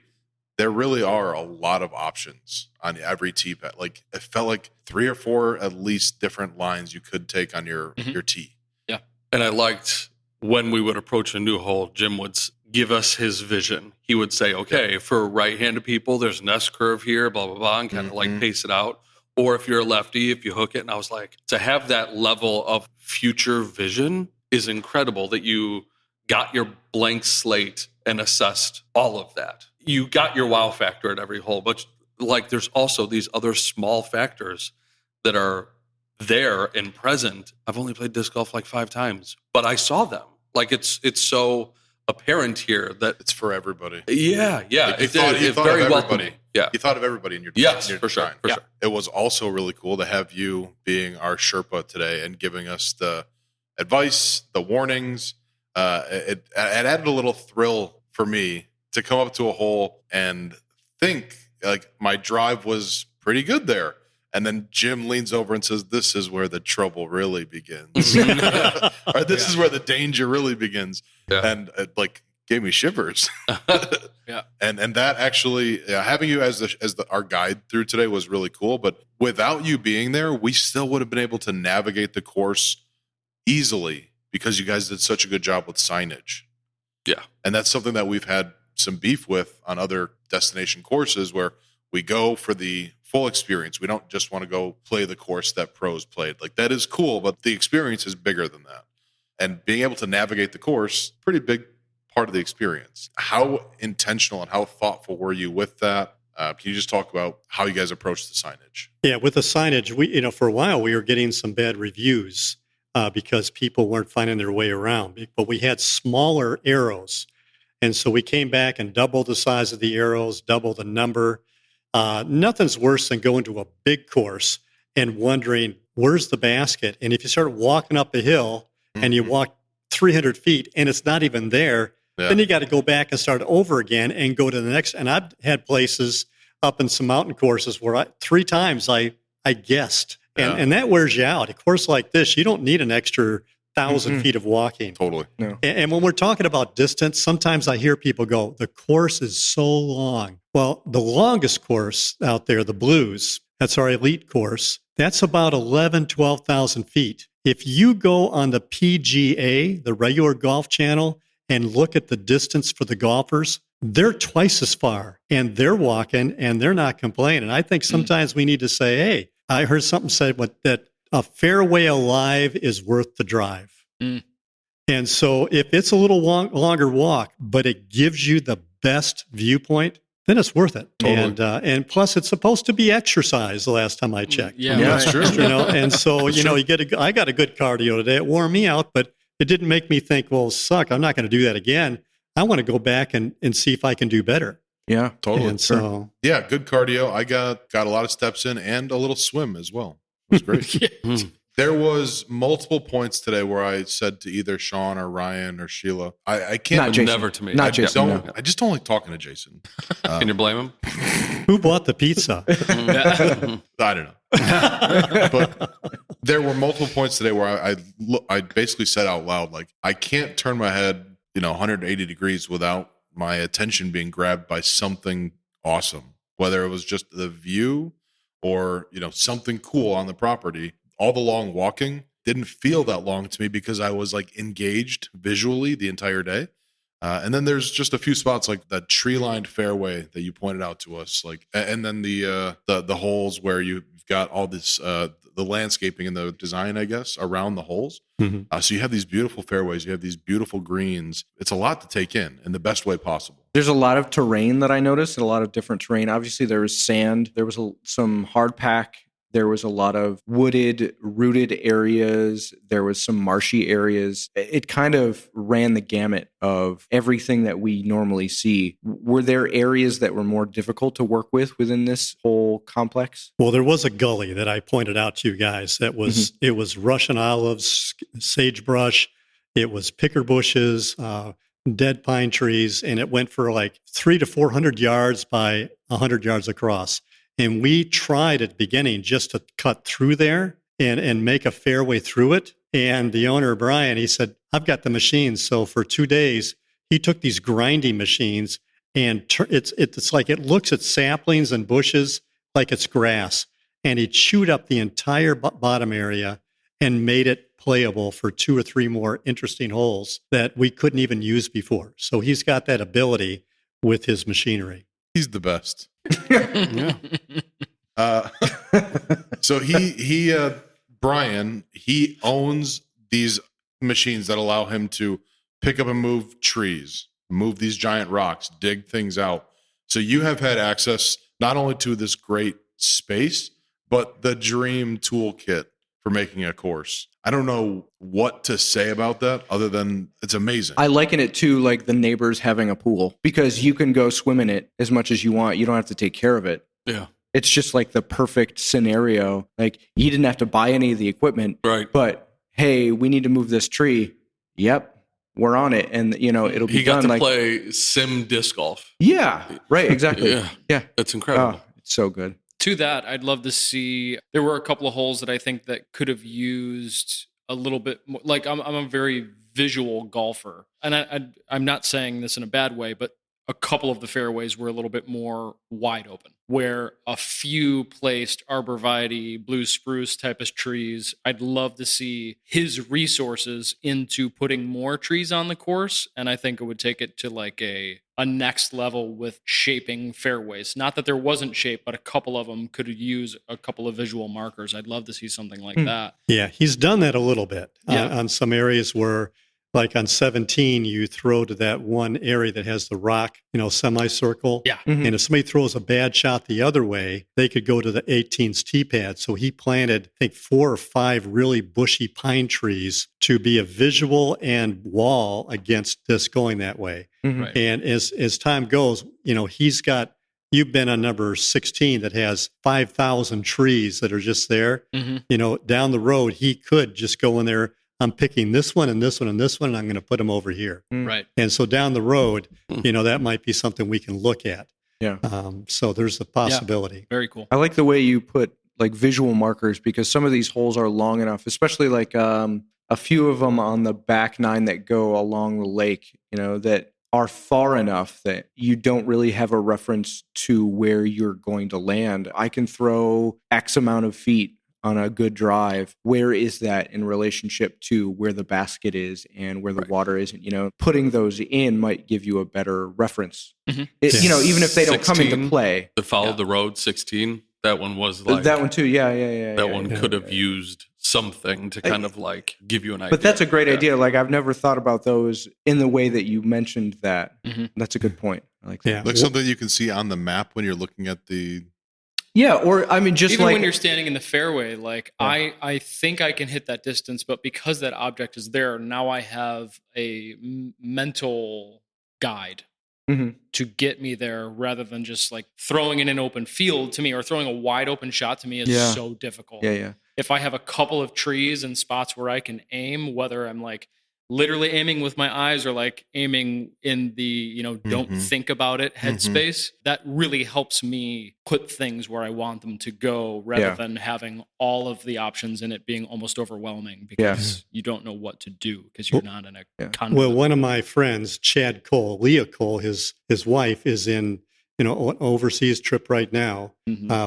there really are a lot of options on every tee pad. It felt like 3 or 4 at least different lines you could take on your tee. Yeah. And I liked when we would approach a new hole, Jim would give us his vision. He would say, okay, for right-handed people, there's an S curve here, blah, blah, blah, and kind of pace it out. Or if you're a lefty, if you hook it. And I was like, to have that level of future vision is incredible, that you got your blank slate and assessed all of that. You got your wow factor at every hole, but there's also these other small factors that are there and present. I've only played disc golf 5 times, but I saw them. It's so apparent here that it's for everybody. Yeah. It's very welcoming. Yeah. You thought of everybody in your yes, in your for design. Sure. For sure. It was also really cool to have you being our Sherpa today and giving us the advice, the warnings, it added a little thrill for me to come up to a hole and think like my drive was pretty good there. And then Jim leans over and says, "This is where the trouble really begins." Or this is where the danger really begins. Yeah. And it like gave me shivers. Yeah. And that actually having you as our guide through today was really cool. But without you being there, we still would have been able to navigate the course easily because you guys did such a good job with signage. Yeah. And that's something that we've had some beef with on other destination courses where we go for the full experience. We don't just want to go play the course that pros played. Like that is cool, but the experience is bigger than that. And being able to navigate the course, pretty big part of the experience. How intentional and how thoughtful were you with that? Can you just talk about how you guys approach the signage? Yeah, with the signage, we for a while we were getting some bad reviews because people weren't finding their way around. But we had smaller arrows, and so we came back and doubled the size of the arrows, doubled the number. Nothing's worse than going to a big course and wondering where's the basket. And if you start walking up a hill and you walk 300 feet and it's not even there, then you got to go back and start over again and go to the next. And I've had places up in some mountain courses where 3 times I guessed, and that wears you out. A course like this, you don't need an extra 1,000 feet of walking. Totally. No. And when we're talking about distance, sometimes I hear people go, the course is so long. Well, the longest course out there, the Blues, that's our elite course, that's about 11,000, 12,000 feet. If you go on the PGA, the regular golf channel, and look at the distance for the golfers, they're twice as far, and they're walking, and they're not complaining. I think sometimes we need to say, hey, I heard something said that a fairway alive is worth the drive. And so if it's a little longer walk, but it gives you the best viewpoint, then it's worth it. Totally. And plus, it's supposed to be exercise. The last time I checked, Yeah, that's true. And so I got a good cardio today. It wore me out, but it didn't make me think, well, suck, I'm not going to do that again. I want to go back and see if I can do better. Yeah, Totally. And so, Yeah, good cardio. I got a lot of steps in and a little swim as well. It was great. There was multiple points today where I said to either Sean or Ryan or Sheila, I can't. Not Jason. Never to me. Not I Jason. don't- no. I just don't like talking to Jason. Can you blame him? who bought the pizza? I don't know. But there were multiple points today where I basically said out loud, like, I can't turn my head 180 degrees without my attention being grabbed by something awesome, whether it was just the view or something cool on the property. All the long walking didn't feel that long to me because I was like engaged visually the entire day. And then there's just a few spots like that tree-lined fairway that you pointed out to us, like, and then the holes where you've got all this the landscaping and the design, I guess, around the holes. So you have these beautiful fairways, you have these beautiful greens. It's a lot to take in the best way possible. There's a lot of terrain that I noticed, a lot of different terrain. Obviously, there was sand. There was some hard pack. There was a lot of wooded, rooted areas. There was some marshy areas. It kind of ran the gamut of everything that we normally see. Were there areas that were more difficult to work with within this whole complex? Well, there was a gully that I pointed out to you guys that was it was Russian olives, sagebrush, it was picker bushes, dead pine trees, and it went for like 300 to 400 yards by 100 yards across. And we tried at the beginning just to cut through there and make a fairway through it. And the owner, Brian, he said, I've got the machines. So for 2 days, he took these grinding machines and it's like it looks at saplings and bushes like it's grass. And he chewed up the entire bottom area and made it playable for 2 or 3 more interesting holes that we couldn't even use before. So he's got that ability with his machinery. He's the best. So Brian, he owns these machines that allow him to pick up and move trees, move these giant rocks, dig things out. So you have had access not only to this great space, but the dream toolkit for making a course. I don't know what to say about that other than it's amazing. I liken it to like the neighbors having a pool because you can go swim in it as much as you want. You don't have to take care of it. Yeah. It's just like the perfect scenario. Like you didn't have to buy any of the equipment. Right. But hey, we need to move this tree. Yep. we're on it, and it'll be He got done. to play sim disc golf. Yeah, right, exactly. Yeah, that's incredible. Oh, it's so good. To that, I'd love to see. There were a couple of holes that I think that could have used a little bit more. Like I'm a very visual golfer, and I'm not saying this in a bad way, but a couple of the fairways were a little bit more wide open, where a few placed arborvitae, blue spruce type of trees. I'd love to see his resources into putting more trees on the course, and I think it would take it to like a next level with shaping fairways. Not that there wasn't shape, but a couple of them could use a couple of visual markers. I'd love to see something like that. Yeah, he's done that a little bit on some areas where, like on 17, you throw to that one area that has the rock, semicircle. Yeah. And if somebody throws a bad shot the other way, they could go to the 18's tee pad. So he planted, I think, 4 or 5 really bushy pine trees to be a visual and wall against this going that way. Right. And as time goes, you've been on number 16 that has 5,000 trees that are just there. Down the road, he could just go in there. I'm picking this one and this one and this one, and I'm going to put them over here. Right. And so down the road, that might be something we can look at. Yeah. So there's the possibility. Very cool. I like the way you put like visual markers, because some of these holes are long enough, especially like a few of them on the back 9 that go along the lake, that are far enough that you don't really have a reference to where you're going to land. I can throw X amount of feet on a good drive. Where is that in relationship to where the basket is and where the water isn't? Putting those in might give you a better reference. Even if they don't come into play. The follow the road 16, that one was like that one too. Yeah. That one could have used something to kind of like give you an idea. But that's a great idea. Like I've never thought about those in the way that you mentioned that. That's a good point. I like that. Yeah. Like something you can see on the map when you're looking at the. Yeah, or I mean, just even like when you're standing in the fairway, like I think I can hit that distance, but because that object is there, now I have a mental guide to get me there, rather than just like throwing in an open field to me, or throwing a wide open shot to me is so difficult. Yeah. If I have a couple of trees and spots where I can aim, whether I'm like literally aiming with my eyes or like aiming in the, don't think about it headspace, that really helps me put things where I want them to go, rather than having all of the options and it being almost overwhelming because you don't know what to do because you're not in a conduit. Well, one of my friends, Chad Cole, Leah Cole, his wife is in an overseas trip right now,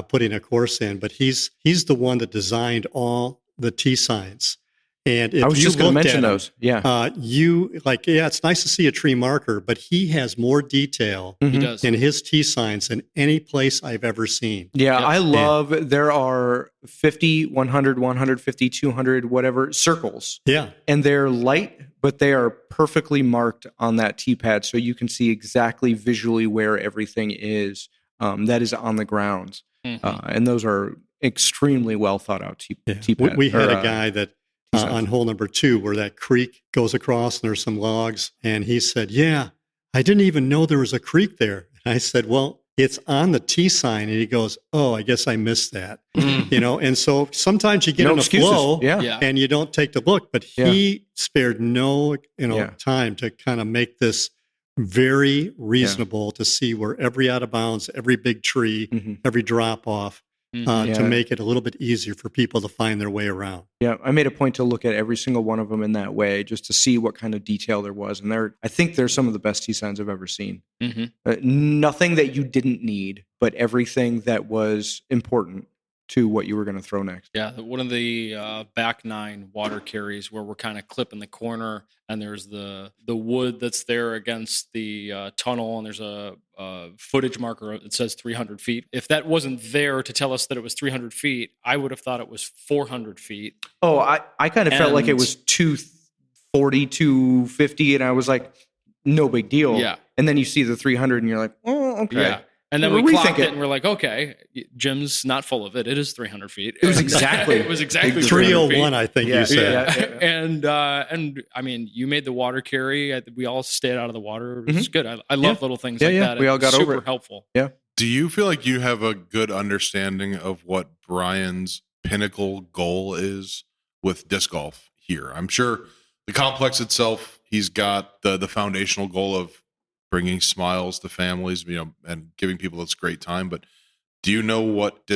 putting a course in, but he's the one that designed all the T signs. And if I was you just going to looked mention at those. It's nice to see a tree marker, but he has more detail He does. in his T signs than any place I've ever seen. Yeah, I love, there are 50, 100, 150, 200, whatever circles. Yeah. And they're light, but they are perfectly marked on that tee pad. So you can see exactly visually where everything is that is on the grounds. And those are extremely well thought out tee pads. We had a guy that on hole number 2 where that creek goes across and there's some logs. And he said, I didn't even know there was a creek there. And I said, well, it's on the T sign. And he goes, oh, I guess I missed that. And so sometimes you get in a flow and you don't take the look, but he spared no time to kind of make this very reasonable to see where every out of bounds, every big tree, every drop off, to make it a little bit easier for people to find their way around. Yeah, I made a point to look at every single one of them in that way, just to see what kind of detail there was. And I think they're some of the best T signs I've ever seen. Nothing that you didn't need, but everything that was important to what you were going to throw next. Yeah, one of the back 9 water carries where we're kind of clipping the corner, and there's the wood that's there against the tunnel, and there's a footage marker that says 300 feet. If that wasn't there to tell us that it was 300 feet, I would have thought it was 400 feet. Oh, I kind of felt like it was 240, 250, and I was like, no big deal. Yeah. And then you see the 300, and you're like, oh, okay. Yeah. And then we clocked it, and we're like, okay, Jim's not full of it. It is 300 feet. It was exactly 301, I think you said. And I mean, you made the water carry. We all stayed out of the water. It was good. I love little things like that. We all got over it. Super helpful. Yeah. Do you feel like you have a good understanding of what Brian's pinnacle goal is with disc golf here? I'm sure The complex itself, he's got the foundational goal of bringing smiles to families, and giving people this great time. But do you know what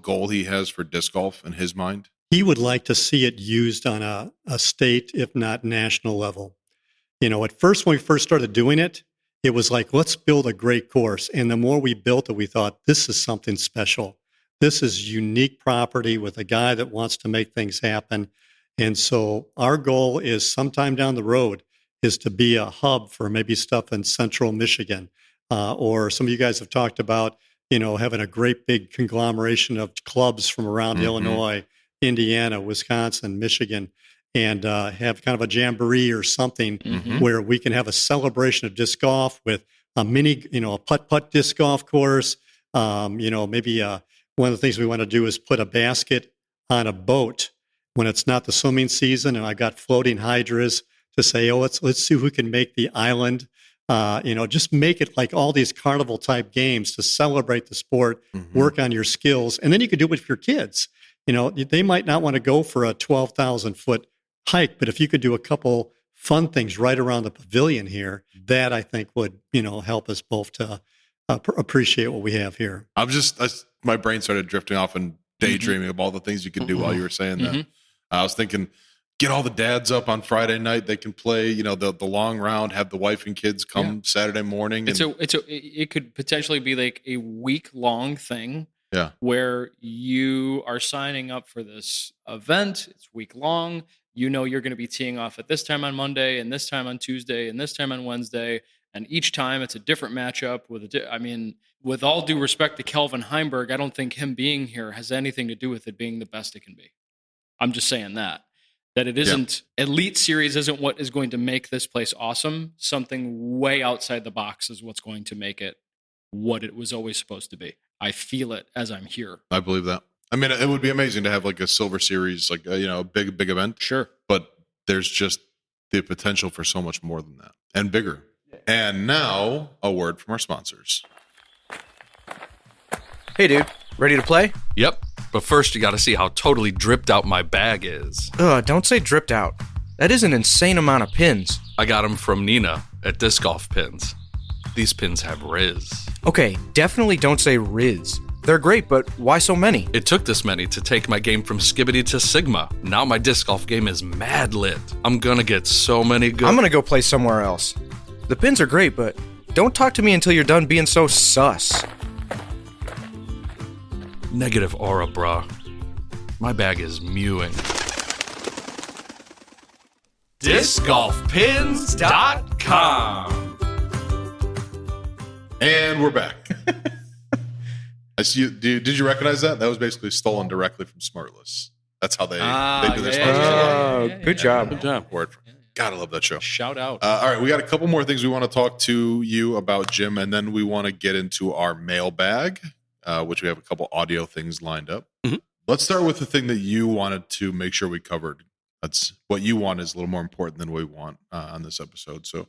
goal he has for disc golf in his mind? He would like to see it used on a state, if not national level. At first, when we first started doing it, it was like, let's build a great course. And the more we built it, we thought, this is something special. This is unique property with a guy that wants to make things happen. And so our goal is sometime down the road is to be a hub for maybe stuff in central Michigan. Or some of you guys have talked about, having a great big conglomeration of clubs from around Illinois, Indiana, Wisconsin, Michigan, and have kind of a jamboree or something where we can have a celebration of disc golf with a mini, a putt-putt disc golf course. Maybe one of the things we want to do is put a basket on a boat when it's not the swimming season, and I got floating hydras to say, let's see who can make the island. Just make it like all these carnival type games to celebrate the sport, work on your skills, and then you could do it with your kids. They might not want to go for a 12,000 foot hike, but if you could do a couple fun things right around the pavilion here, that I think would, help us both to appreciate what we have here. My brain started drifting off and daydreaming of all the things you could do while you were saying that. I was thinking, get all the dads up on Friday night. They can play, the long round, have the wife and kids come Saturday morning. It could potentially be like a week-long thing. Yeah. Where you are signing up for this event. It's week-long. You're going to be teeing off at this time on Monday, and this time on Tuesday, and this time on Wednesday. And each time it's a different matchup. With all due respect to Kelvin Heimberg, I don't think him being here has anything to do with it being the best it can be. I'm just saying that it isn't Elite Series isn't what is going to make this place awesome. Something way outside the box is what's going to make it what it was always supposed to be. I feel it as I'm here. I believe that. It would be amazing to have like a Silver Series, like a big event. Sure. But there's just the potential for so much more than that and bigger. And now a word from our sponsors. Hey, dude, ready to play? Yep. But first, you got to see how totally dripped out my bag is. Don't say dripped out. That is an insane amount of pins. I got them from Nina at Disc Golf Pins. These pins have Riz. Okay, definitely don't say Riz. They're great, but why so many? It took this many to take my game from Skibbity to Sigma. Now my disc golf game is mad lit. I'm gonna get so many good... I'm gonna go play somewhere else. The pins are great, but don't talk to me until you're done being so sus. Negative aura, bruh. My bag is mewing. DiscGolfPins.com. And we're back. I see you. Did you recognize that? That was basically stolen directly from Smartless. That's how they do their sponsorship. Good job. Good job. Word. Gotta love that show. Shout out. All right, we got a couple more things we want to talk to you about, Jim, and then we want to get into our mailbag, which we have a couple audio things lined up. Let's start with the thing that you wanted to make sure we covered. That's what you want is a little more important than what we want on this episode. So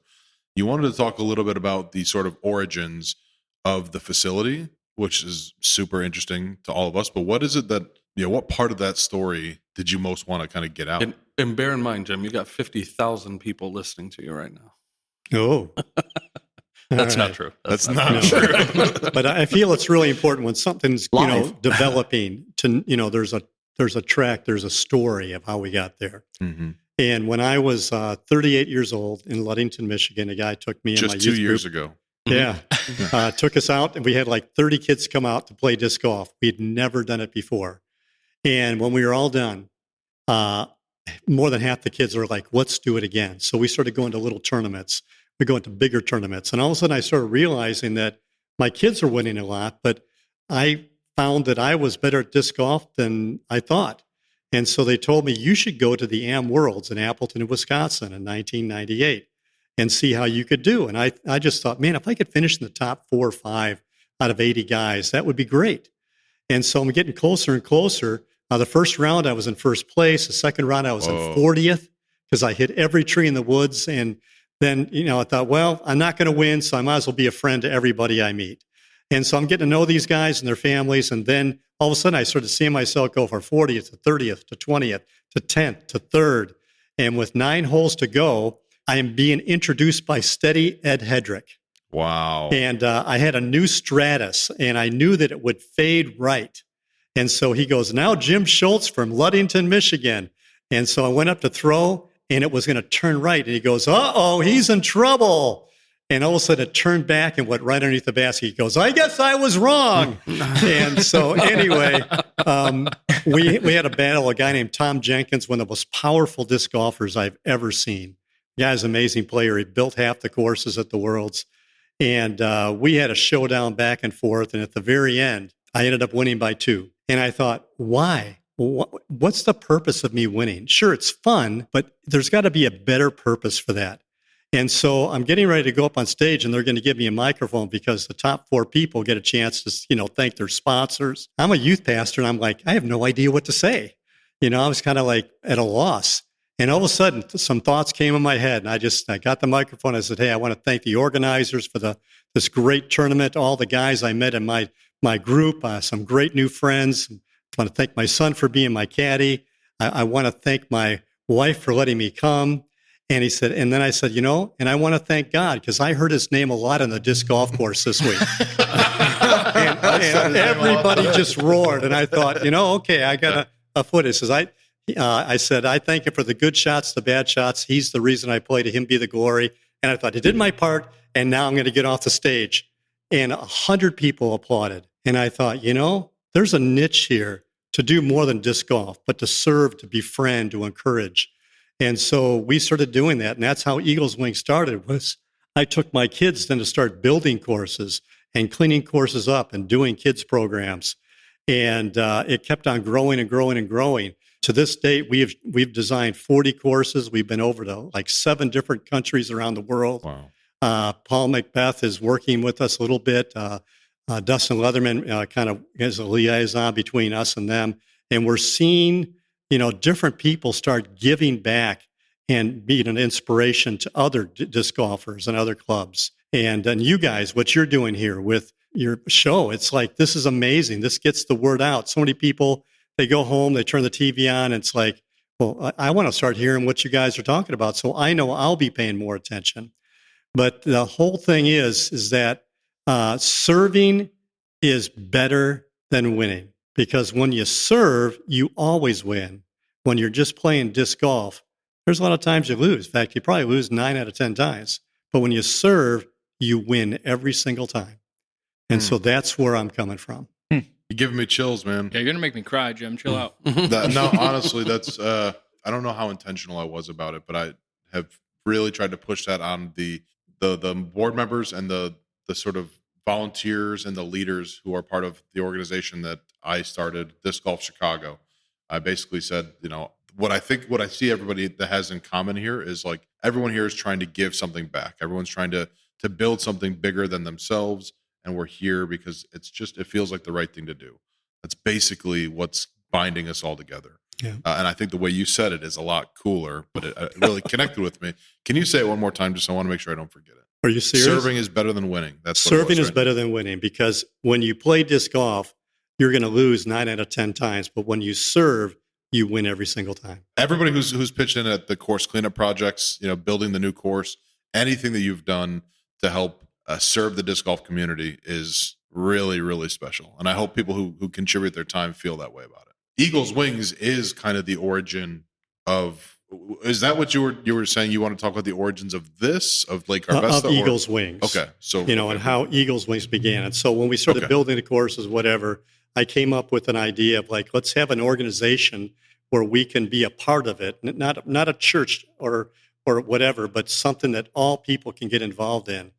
you wanted to talk a little bit about the sort of origins of the facility, which is super interesting to all of us. But what is it that, what part of that story did you most want to kind of get out? And bear in mind, Jim, you got 50,000 people listening to you right now. Oh. That's not true. That's not true. But I feel it's really important when something's, developing to, there's a track, there's a story of how we got there. Mm-hmm. And when I was 38 years old in Ludington, Michigan, a guy took me and my just youth 2 years group. ago. Yeah. Took us out, and we had like 30 kids come out to play disc golf. We had never done it before. And when we were all done, more than half the kids were like, let's do it again. So we started going to little tournaments. We go into bigger tournaments. And all of a sudden I started realizing that my kids are winning a lot, but I found that I was better at disc golf than I thought. And so they told me, you should go to the Am Worlds in Appleton, Wisconsin in 1998 and see how you could do. And I just thought, man, if I could finish in the top 4 or 5 out of 80 guys, that would be great. And so I'm getting closer and closer. The first round, I was in first place. The second round, I was in 40th because I hit every tree in the woods. And then, I thought, well, I'm not going to win, so I might as well be a friend to everybody I meet. And so I'm getting to know these guys and their families. And then all of a sudden, I started seeing myself go from 40th to 30th to 20th to 10th to 3rd. And with 9 holes to go, I am being introduced by Steady Ed Hedrick. Wow. And I had a new Stratus, and I knew that it would fade right. And so he goes, now Jim Schultz from Ludington, Michigan. And so I went up to throw, and it was going to turn right. And he goes, uh-oh, he's in trouble. And all of a sudden it turned back and went right underneath the basket. He goes, I guess I was wrong. And so anyway, we had a battle, a guy named Tom Jenkins, one of the most powerful disc golfers I've ever seen. The guy's an amazing player. He built half the courses at the Worlds. And we had a showdown back and forth. And at the very end, I ended up winning by 2. And I thought, why? What's the purpose of me winning? Sure, it's fun, but there's got to be a better purpose for that. And so I'm getting ready to go up on stage, and they're going to give me a microphone because the top 4 people get a chance to, thank their sponsors. I'm a youth pastor, and I'm like, I have no idea what to say. I was kind of like at a loss. And all of a sudden, some thoughts came in my head, and I got the microphone. I said, hey, I want to thank the organizers for this great tournament, all the guys I met in my group, some great new friends. I want to thank my son for being my caddy. I want to thank my wife for letting me come. And he said, and then I said, and I want to thank God because I heard his name a lot on the disc golf course this week. and everybody just roared. And I thought, okay, I got a foot. He says, I said, I thank him for the good shots, the bad shots. He's the reason I play. To him be the glory. And I thought, I did my part, and now I'm going to get off the stage. And 100 people applauded. And I thought, there's a niche here to do more than disc golf, but to serve, to befriend, to encourage. And so we started doing that. And that's how Eagles Wing started. Was I took my kids then to start building courses and cleaning courses up and doing kids programs. And it kept on growing and growing and growing. To this date, we've designed 40 courses. We've been over to like 7 different countries around the world. Wow. Paul Macbeth is working with us a little bit. Dustin Leatherman kind of is a liaison between us and them. And we're seeing, different people start giving back and being an inspiration to other disc golfers and other clubs. And you guys, what you're doing here with your show, it's like, this is amazing. This gets the word out. So many people, they go home, they turn the TV on, and it's like, well, I want to start hearing what you guys are talking about. So I know I'll be paying more attention. But the whole thing is that serving is better than winning, because when you serve, you always win. When you're just playing disc golf, there's a lot of times you lose. In fact, you probably lose 9 out of 10 times. But when you serve, you win every single time. And so that's where I'm coming from. You're giving me chills, man. Yeah, you're gonna make me cry, Jim. Chill out. No, honestly, that's I don't know how intentional I was about it, but I have really tried to push that on the board members and the sort of volunteers and the leaders who are part of the organization that I started, Disc Golf Chicago. I basically said, what I see everybody that has in common here is like everyone here is trying to give something back. Everyone's trying to build something bigger than themselves. And we're here because it feels like the right thing to do. That's basically what's binding us all together. Yeah. And I think the way you said it is a lot cooler, but it really connected with me. Can you say it one more time? Just I want to make sure I don't forget it. Are you serious? Serving is better than winning. That's what Serving is better than winning, because when you play disc golf, you're going to lose 9 out of 10 times. But when you serve, you win every single time. Everybody who's pitched in at the course cleanup projects, building the new course, anything that you've done to help serve the disc golf community is really, really special. And I hope people who contribute their time feel that way about it. Eagles Wings is kind of the origin of. Is that what you were saying? You want to talk about the origins of Lake Arvesta? Of Eagles Wings. Okay. So, and how Eagles Wings began. And so when we started building the courses, whatever, I came up with an idea of like, let's have an organization where we can be a part of it, not a church or whatever, but something that all people can get involved in.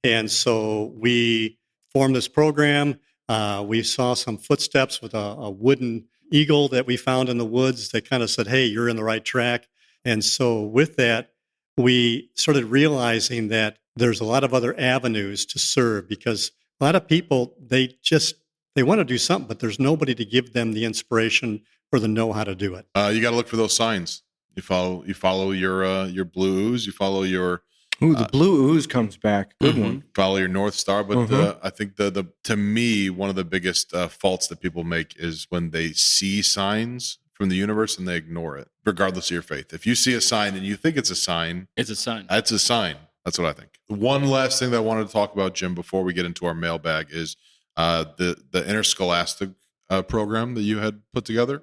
And so we formed this program. We saw some footsteps with a wooden eagle that we found in the woods that kind of said, hey, you're in the right track. And so with that, we started realizing that there's a lot of other avenues to serve, because a lot of people, they want to do something, but there's nobody to give them the inspiration or the know how to do it. You got to look for those signs. You follow your blue ooze. You follow your. Ooh, the blue ooze comes back. Good one. Follow your North Star. But I think to me, one of the biggest faults that people make is when they see signs from the universe and they ignore it, regardless of your faith. If you see a sign and you think it's a sign, It's a sign. that's a sign. That's what I think. One last thing that I wanted to talk about, Jim, before we get into our mailbag is the interscholastic program that you had put together.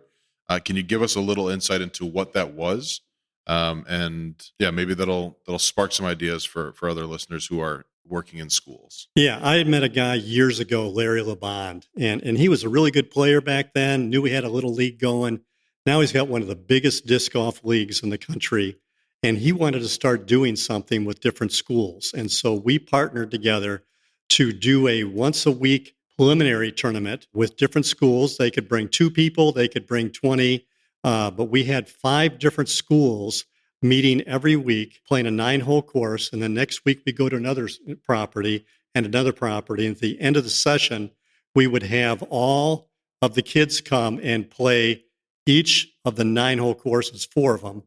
Can you give us a little insight into what that was? And yeah, maybe that'll spark some ideas for other listeners who are working in schools. Yeah, I had met a guy years ago, Larry LeBond, and he was a really good player back then, knew he had a little league going. Now he's got one of the biggest disc golf leagues in the country, and he wanted to start doing something with different schools. And so we partnered together to do a once-a-week preliminary tournament with different schools. They could bring 2 people, they could bring 20, but we had 5 different schools meeting every week, playing a 9-hole course, and then next week we go to another property and another property. And at the end of the session, we would have all of the kids come and play each of the 9-hole courses, 4 of them,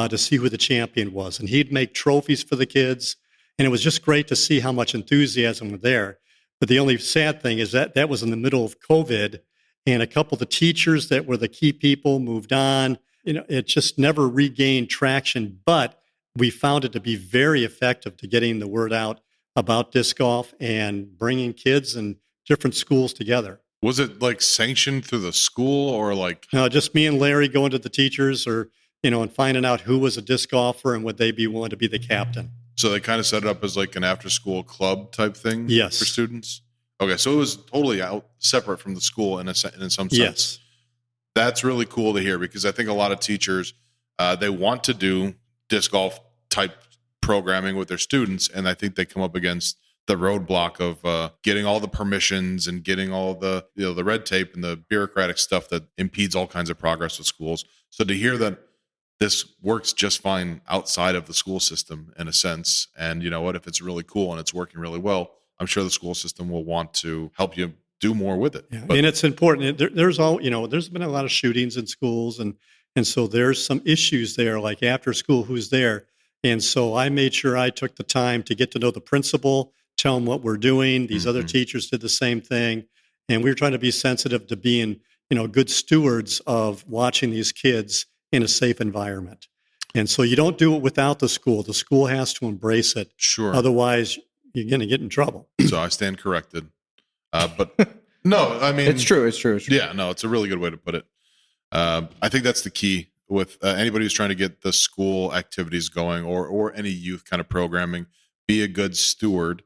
to see who the champion was. And he'd make trophies for the kids, and it was just great to see how much enthusiasm was there. But the only sad thing is that that was in the middle of COVID, and a couple of the teachers that were the key people moved on. It just never regained traction, but we found it to be very effective to getting the word out about disc golf and bringing kids and different schools together. Was it like sanctioned through the school or like? No, just me and Larry going to the teachers or, and finding out who was a disc golfer and would they be willing to be the captain. So they kind of set it up as like an after-school club type thing Yes. for students? Okay, so it was totally separate from the school in some sense. Yes. That's really cool to hear because I think a lot of teachers, they want to do disc golf type programming with their students, and I think they come up against the roadblock of getting all the permissions and getting all the the red tape and the bureaucratic stuff that impedes all kinds of progress with schools. So to hear that this works just fine outside of the school system in a sense, and you know what, if it's really cool and it's working really well, I'm sure the school system will want to help you do more with it. Yeah. But, and it's important. There's there's been a lot of shootings in schools, and so there's some issues there, like after school, who's there. And so I made sure I took the time to get to know the principal, tell them what we're doing. These other teachers did the same thing, and we were trying to be sensitive to being good stewards of watching these kids in a safe environment. And so you don't do it without the school. The school has to embrace it. sure. Otherwise, you're going to get in trouble. So I stand corrected. But no, I mean, It's true. Yeah, no, it's a really good way to put it. I think that's the key with anybody who's trying to get the school activities going or any youth kind of programming. Be a good steward.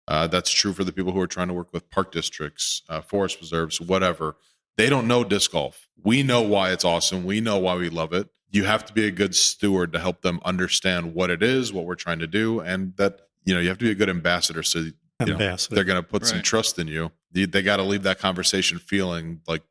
That's true for the people who are trying to work with park districts, forest preserves, whatever. They don't know disc golf. We know why it's awesome. We know why we love it. You have to be a good steward to help them understand what it is, what we're trying to do, and that you have to be a good ambassador. So they're going to put some trust in you. They got to leave that conversation feeling like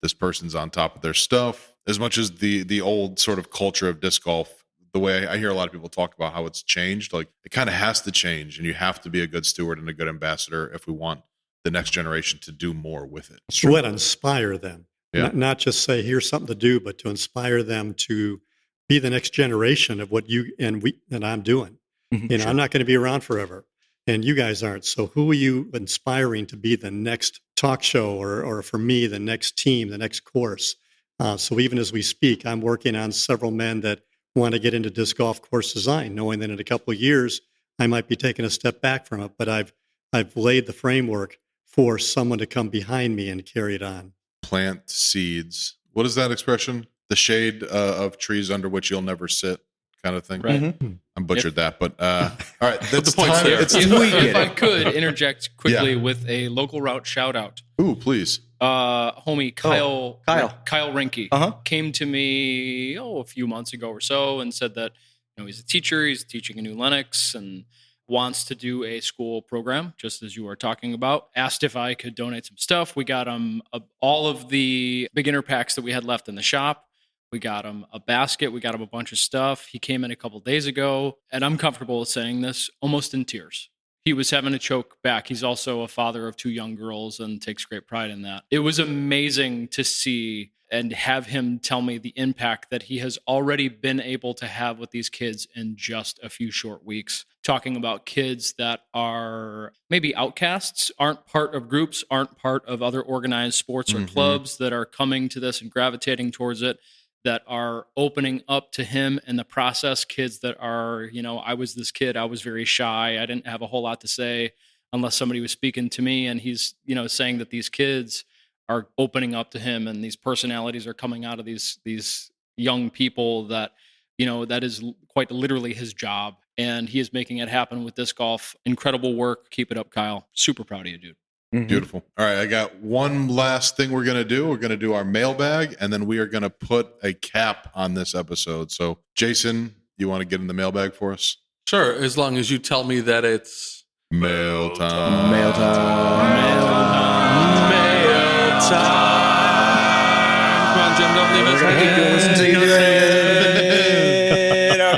this person's on top of their stuff. As much as the old sort of culture of disc golf, the way I hear a lot of people talk about how it's changed, like it kind of has to change, and you have to be a good steward and a good ambassador if we want the next generation to do more with it. So let inspire them, Yeah. not just say here's something to do, but to inspire them to be the next generation of what you and I'm doing. I'm not going to be around forever, and you guys aren't. So who are you inspiring to be the next talk show, or for me, the next team, the next course? So even as we speak, I'm working on several men that want to get into disc golf course design, knowing that in a couple of years I might be taking a step back from it. But I've laid the framework for someone to come behind me and carry it on. Plant seeds. What is that expression? The shade of trees under which you'll never sit, kind of thing. Right. I butchered that, but all right. That's the point's time. there. It's If I could interject quickly with a local route shout out. Ooh, please. Homie Kyle Rinke came to me a few months ago or so and said that he's a teacher, he's teaching a new Linux and wants to do a school program, just as you are talking about. Asked if I could donate some stuff. We got him all of the beginner packs that we had left in the shop. We got him a basket. We got him a bunch of stuff. He came in a couple days ago, and I'm comfortable with saying this, almost in tears. He was having to choke back. He's also a father of 2 young girls and takes great pride in that. It was amazing to see and have him tell me the impact that he has already been able to have with these kids in just a few short weeks. Talking about kids that are maybe outcasts, aren't part of groups, aren't part of other organized sports or clubs that are coming to this and gravitating towards it. that are opening up to him in the process. Kids that are, I was this kid, I was very shy. I didn't have a whole lot to say unless somebody was speaking to me. And he's, saying that these kids are opening up to him and these personalities are coming out of these young people that, that is quite literally his job. And he is making it happen with disc golf. Incredible work. Keep it up, Kyle. Super proud of you, dude. Mm-hmm. Beautiful. All right, I got one last thing we're going to do. We're going to do our mailbag, and then we are going to put a cap on this episode. So, Jason, you want to get in the mailbag for us? Sure, as long as you tell me that it's Mail time. Mail time. mail time. Come on, Jim, don't leave us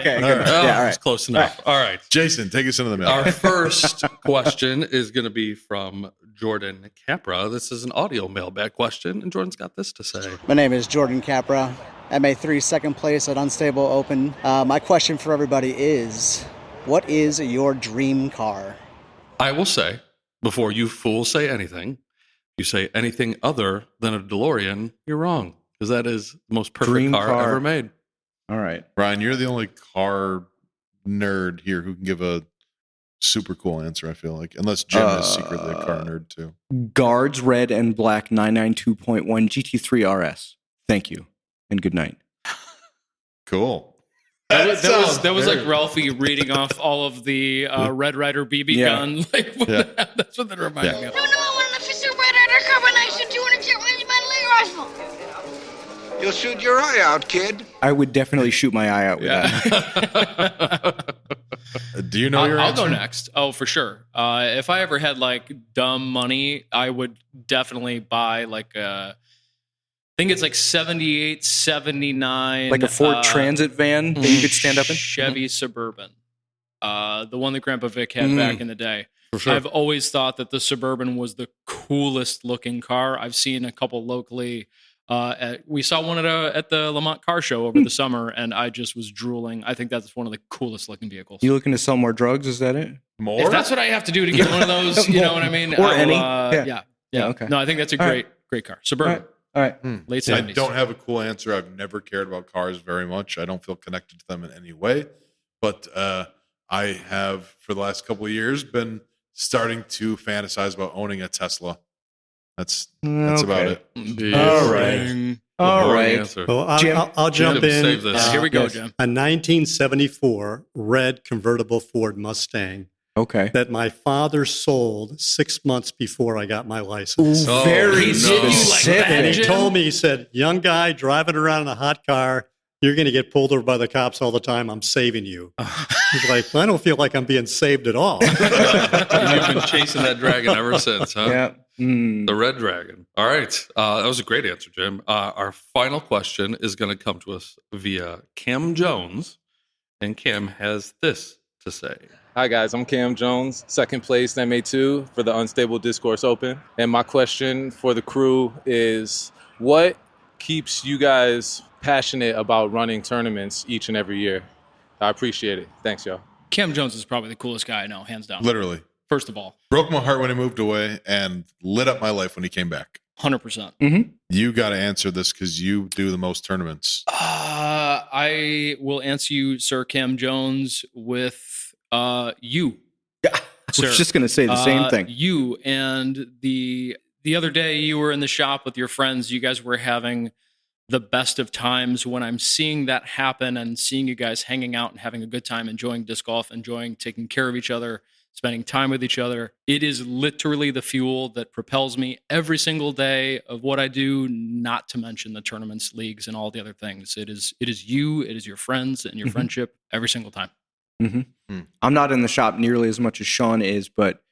Okay. All Good. right. Yeah, all It's right. close enough. All right. Jason, take us into the mail. Our first question is going to be from Jordan Capra. This is an audio mailbag question, and Jordan's got this to say. My name is Jordan Capra. MA3 second place at Unstable Open. My question for everybody is, what is your dream car? I will say, before you fools say anything, you say anything other than a DeLorean, you're wrong, because that is the most perfect Dream car car. ever made. All right. Ryan, you're the only car nerd here who can give a super cool answer, I feel like. Unless Jim is secretly a car nerd, too. Guards Red and Black 992.1 GT3 RS. Thank you, and good night. Cool. That was sounds like very- Ralphie reading off all of the Red Ryder BB Yeah. gun. Like, that's what that reminded me of. No, I want an official Red Ryder combination 200 jet range by Lake Arvesta. You'll shoot your eye out, kid. I would definitely shoot my eye out with that. Do you know your I'll answer? go next. Oh, for sure. If I ever had like dumb money, I would definitely buy like I think it's like 78, 79. Like a Ford Transit van that you could stand up in? Chevy Suburban. The one that Grandpa Vic had back in the day. For sure. I've always thought that the Suburban was the coolest looking car. I've seen a couple locally. We saw one at the Lamont Car Show over the summer, and I just was drooling. I think that's one of the coolest looking vehicles. You looking to sell more drugs? Is that it? More? If that's what I have to do to get one of those, you know what I mean? Or any. Yeah. Okay. No, I think that's a All great car. Suburban, All right. late I 70s. don't have a cool answer. I've never cared about cars very much. I don't feel connected to them in any way. But I have, for the last couple of years, been starting to fantasize about owning a Tesla. That's about it. All right. All Wrong right. answer. Well, Jim. I'll jump Jim, in. save this. Here we go, yes. Jim. A 1974 red convertible Ford Mustang Okay. that my father sold 6 months before I got my license. Oh, Very no. specific. And he Jim? told me, he said, young guy driving around in a hot car, you're going to get pulled over by the cops all the time. I'm saving you. He's like, I don't feel like I'm being saved at all. You've been chasing that dragon ever since, huh? Yeah. The red dragon. All right. That was a great answer, Jim. Our final question is going to come to us via Cam Jones. And Cam has this to say. Hi, guys. I'm Cam Jones, second place MA2 for the Unstable Discourse Open. And my question for the crew is, what keeps you guys passionate about running tournaments each and every year? I appreciate it. Thanks, y'all. Cam Jones is probably the coolest guy I know, hands down. Literally. First of all, Broke my heart when he moved away and lit up my life when he came back. 100%. You got to answer this because you do the most tournaments. I will answer you, Sir Cam Jones, with you. I was just going to say the same thing. You and the other day you were in the shop with your friends. You guys were having the best of times. When I'm seeing that happen and seeing you guys hanging out and having a good time, enjoying disc golf, enjoying taking care of each other, spending time with each other, it is literally the fuel that propels me every single day of what I do, not to mention the tournaments, leagues, and all the other things. It is you, it is your friends and your friendship every single time. I'm not in the shop nearly as much as Sean is, but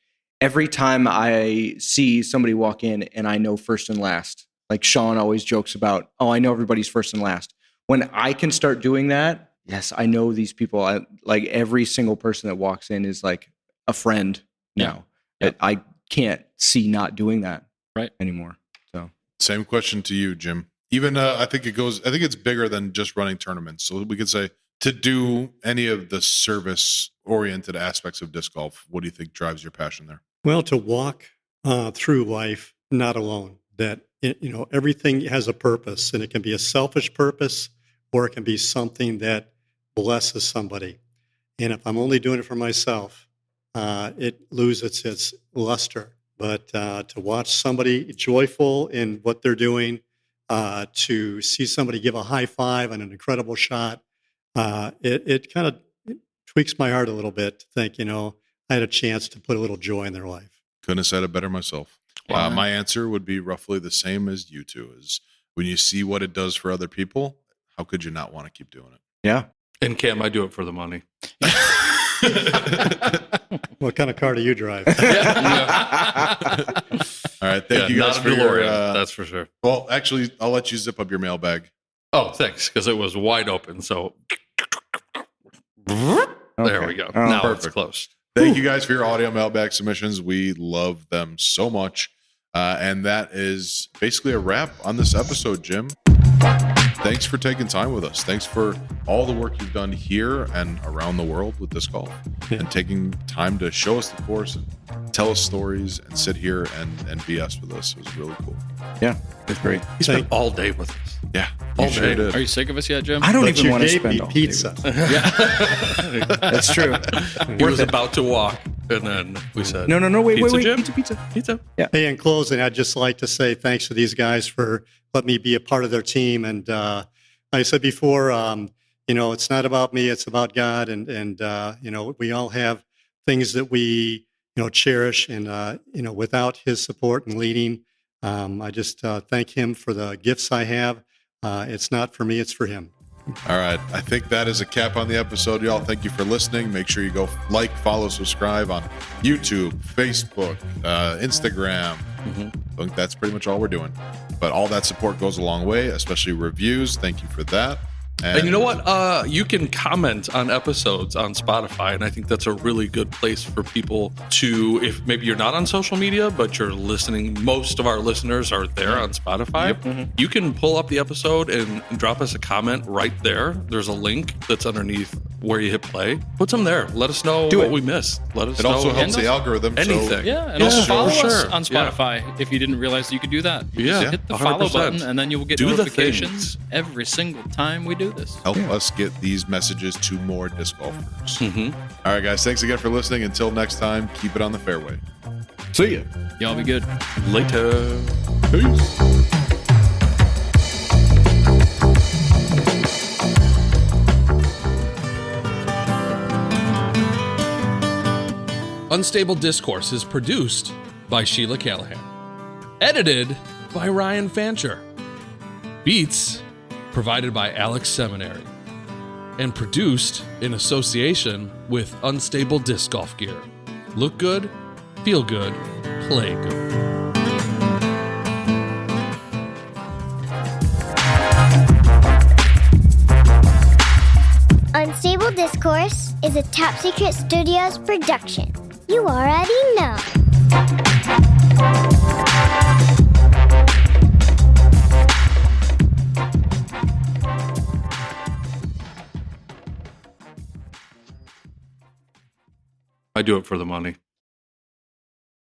every time I see somebody walk in and I know first and last, like Sean always jokes about, oh, I know everybody's first and last. When I can start doing that, yes, I know these people. Like every single person that walks in is like a friend now. Yeah. I can't see not doing that anymore. So Same question to you, Jim. Even I think it's bigger than just running tournaments. So we could say, to do any of the service-oriented aspects of disc golf, what do you think drives your passion there? Well, to walk through life not alone, that everything has a purpose, and it can be a selfish purpose or it can be something that blesses somebody. And if I'm only doing it for myself, it loses its luster. But to watch somebody joyful in what they're doing, to see somebody give a high five on an incredible shot, it kind of tweaks my heart a little bit to think, I had a chance to put a little joy in their life. Couldn't have said it better myself. My answer would be roughly the same as you two. Is when you see what it does for other people, how could you not want to keep doing it? Yeah. And Cam, I do it for the money. What kind of car do you drive? All right. Thank you guys not for a your. DeLorean, that's for sure. Well, actually, I'll let you zip up your mailbag. Oh, thanks, because it was wide open. So there we go. Oh, now perfect. it's closed. Thank you guys for your audio mailbag submissions. We love them so much. And that is basically a wrap on this episode, Jim. Thanks for taking time with us. Thanks for all the work you've done here and around the world with disc golf, and taking time to show us the course and tell us stories and sit here and BS with us. It was really cool. Yeah, it's great. He spent all day with us. Yeah, all you sure day. did. Are you sick of us yet, Jim? I don't But even you want to gave spend me all day pizza. with you. That's true. He was about to walk, and then we said, No, wait, Jim? pizza. Hey, in closing, I'd just like to say thanks to these guys for letting me be a part of their team. And like I said before, it's not about me; it's about God. And we all have things that we cherish. And without His support and leading, I just thank Him for the gifts I have. It's not for me; it's for Him. All right. I think that is a cap on the episode, y'all. Thank you for listening. Make sure you go like, follow, subscribe on YouTube, Facebook, Instagram. I think that's pretty much all we're doing. But all that support goes a long way, especially reviews. Thank you for that. And you know what? You can comment on episodes on Spotify, and I think that's a really good place for people to, if maybe you're not on social media, but you're listening, most of our listeners are there on Spotify. You can pull up the episode and drop us a comment right there. There's a link that's underneath where you hit play. Put some there. Let us know what we missed. Let us It know. also helps the algorithm. Anything. Yeah, and also follow for us sure. on Spotify if you didn't realize you could do that. You just hit the 100%. follow button, and then you will get Do the notifications every single time we do this. Help us get these messages to more disc golfers. All right, guys. Thanks again for listening. Until next time, keep it on the fairway. See ya. Y'all be good. Later. Peace. Unstable Discourse is produced by Sheila Callahan. Edited by Ryan Fancher. Beats provided by Alex Seminary. And produced in association with Unstable Disc Golf Gear. Look good, feel good, play good. Unstable Discourse is a Top Secret Studios production. You already know. I do it for the money.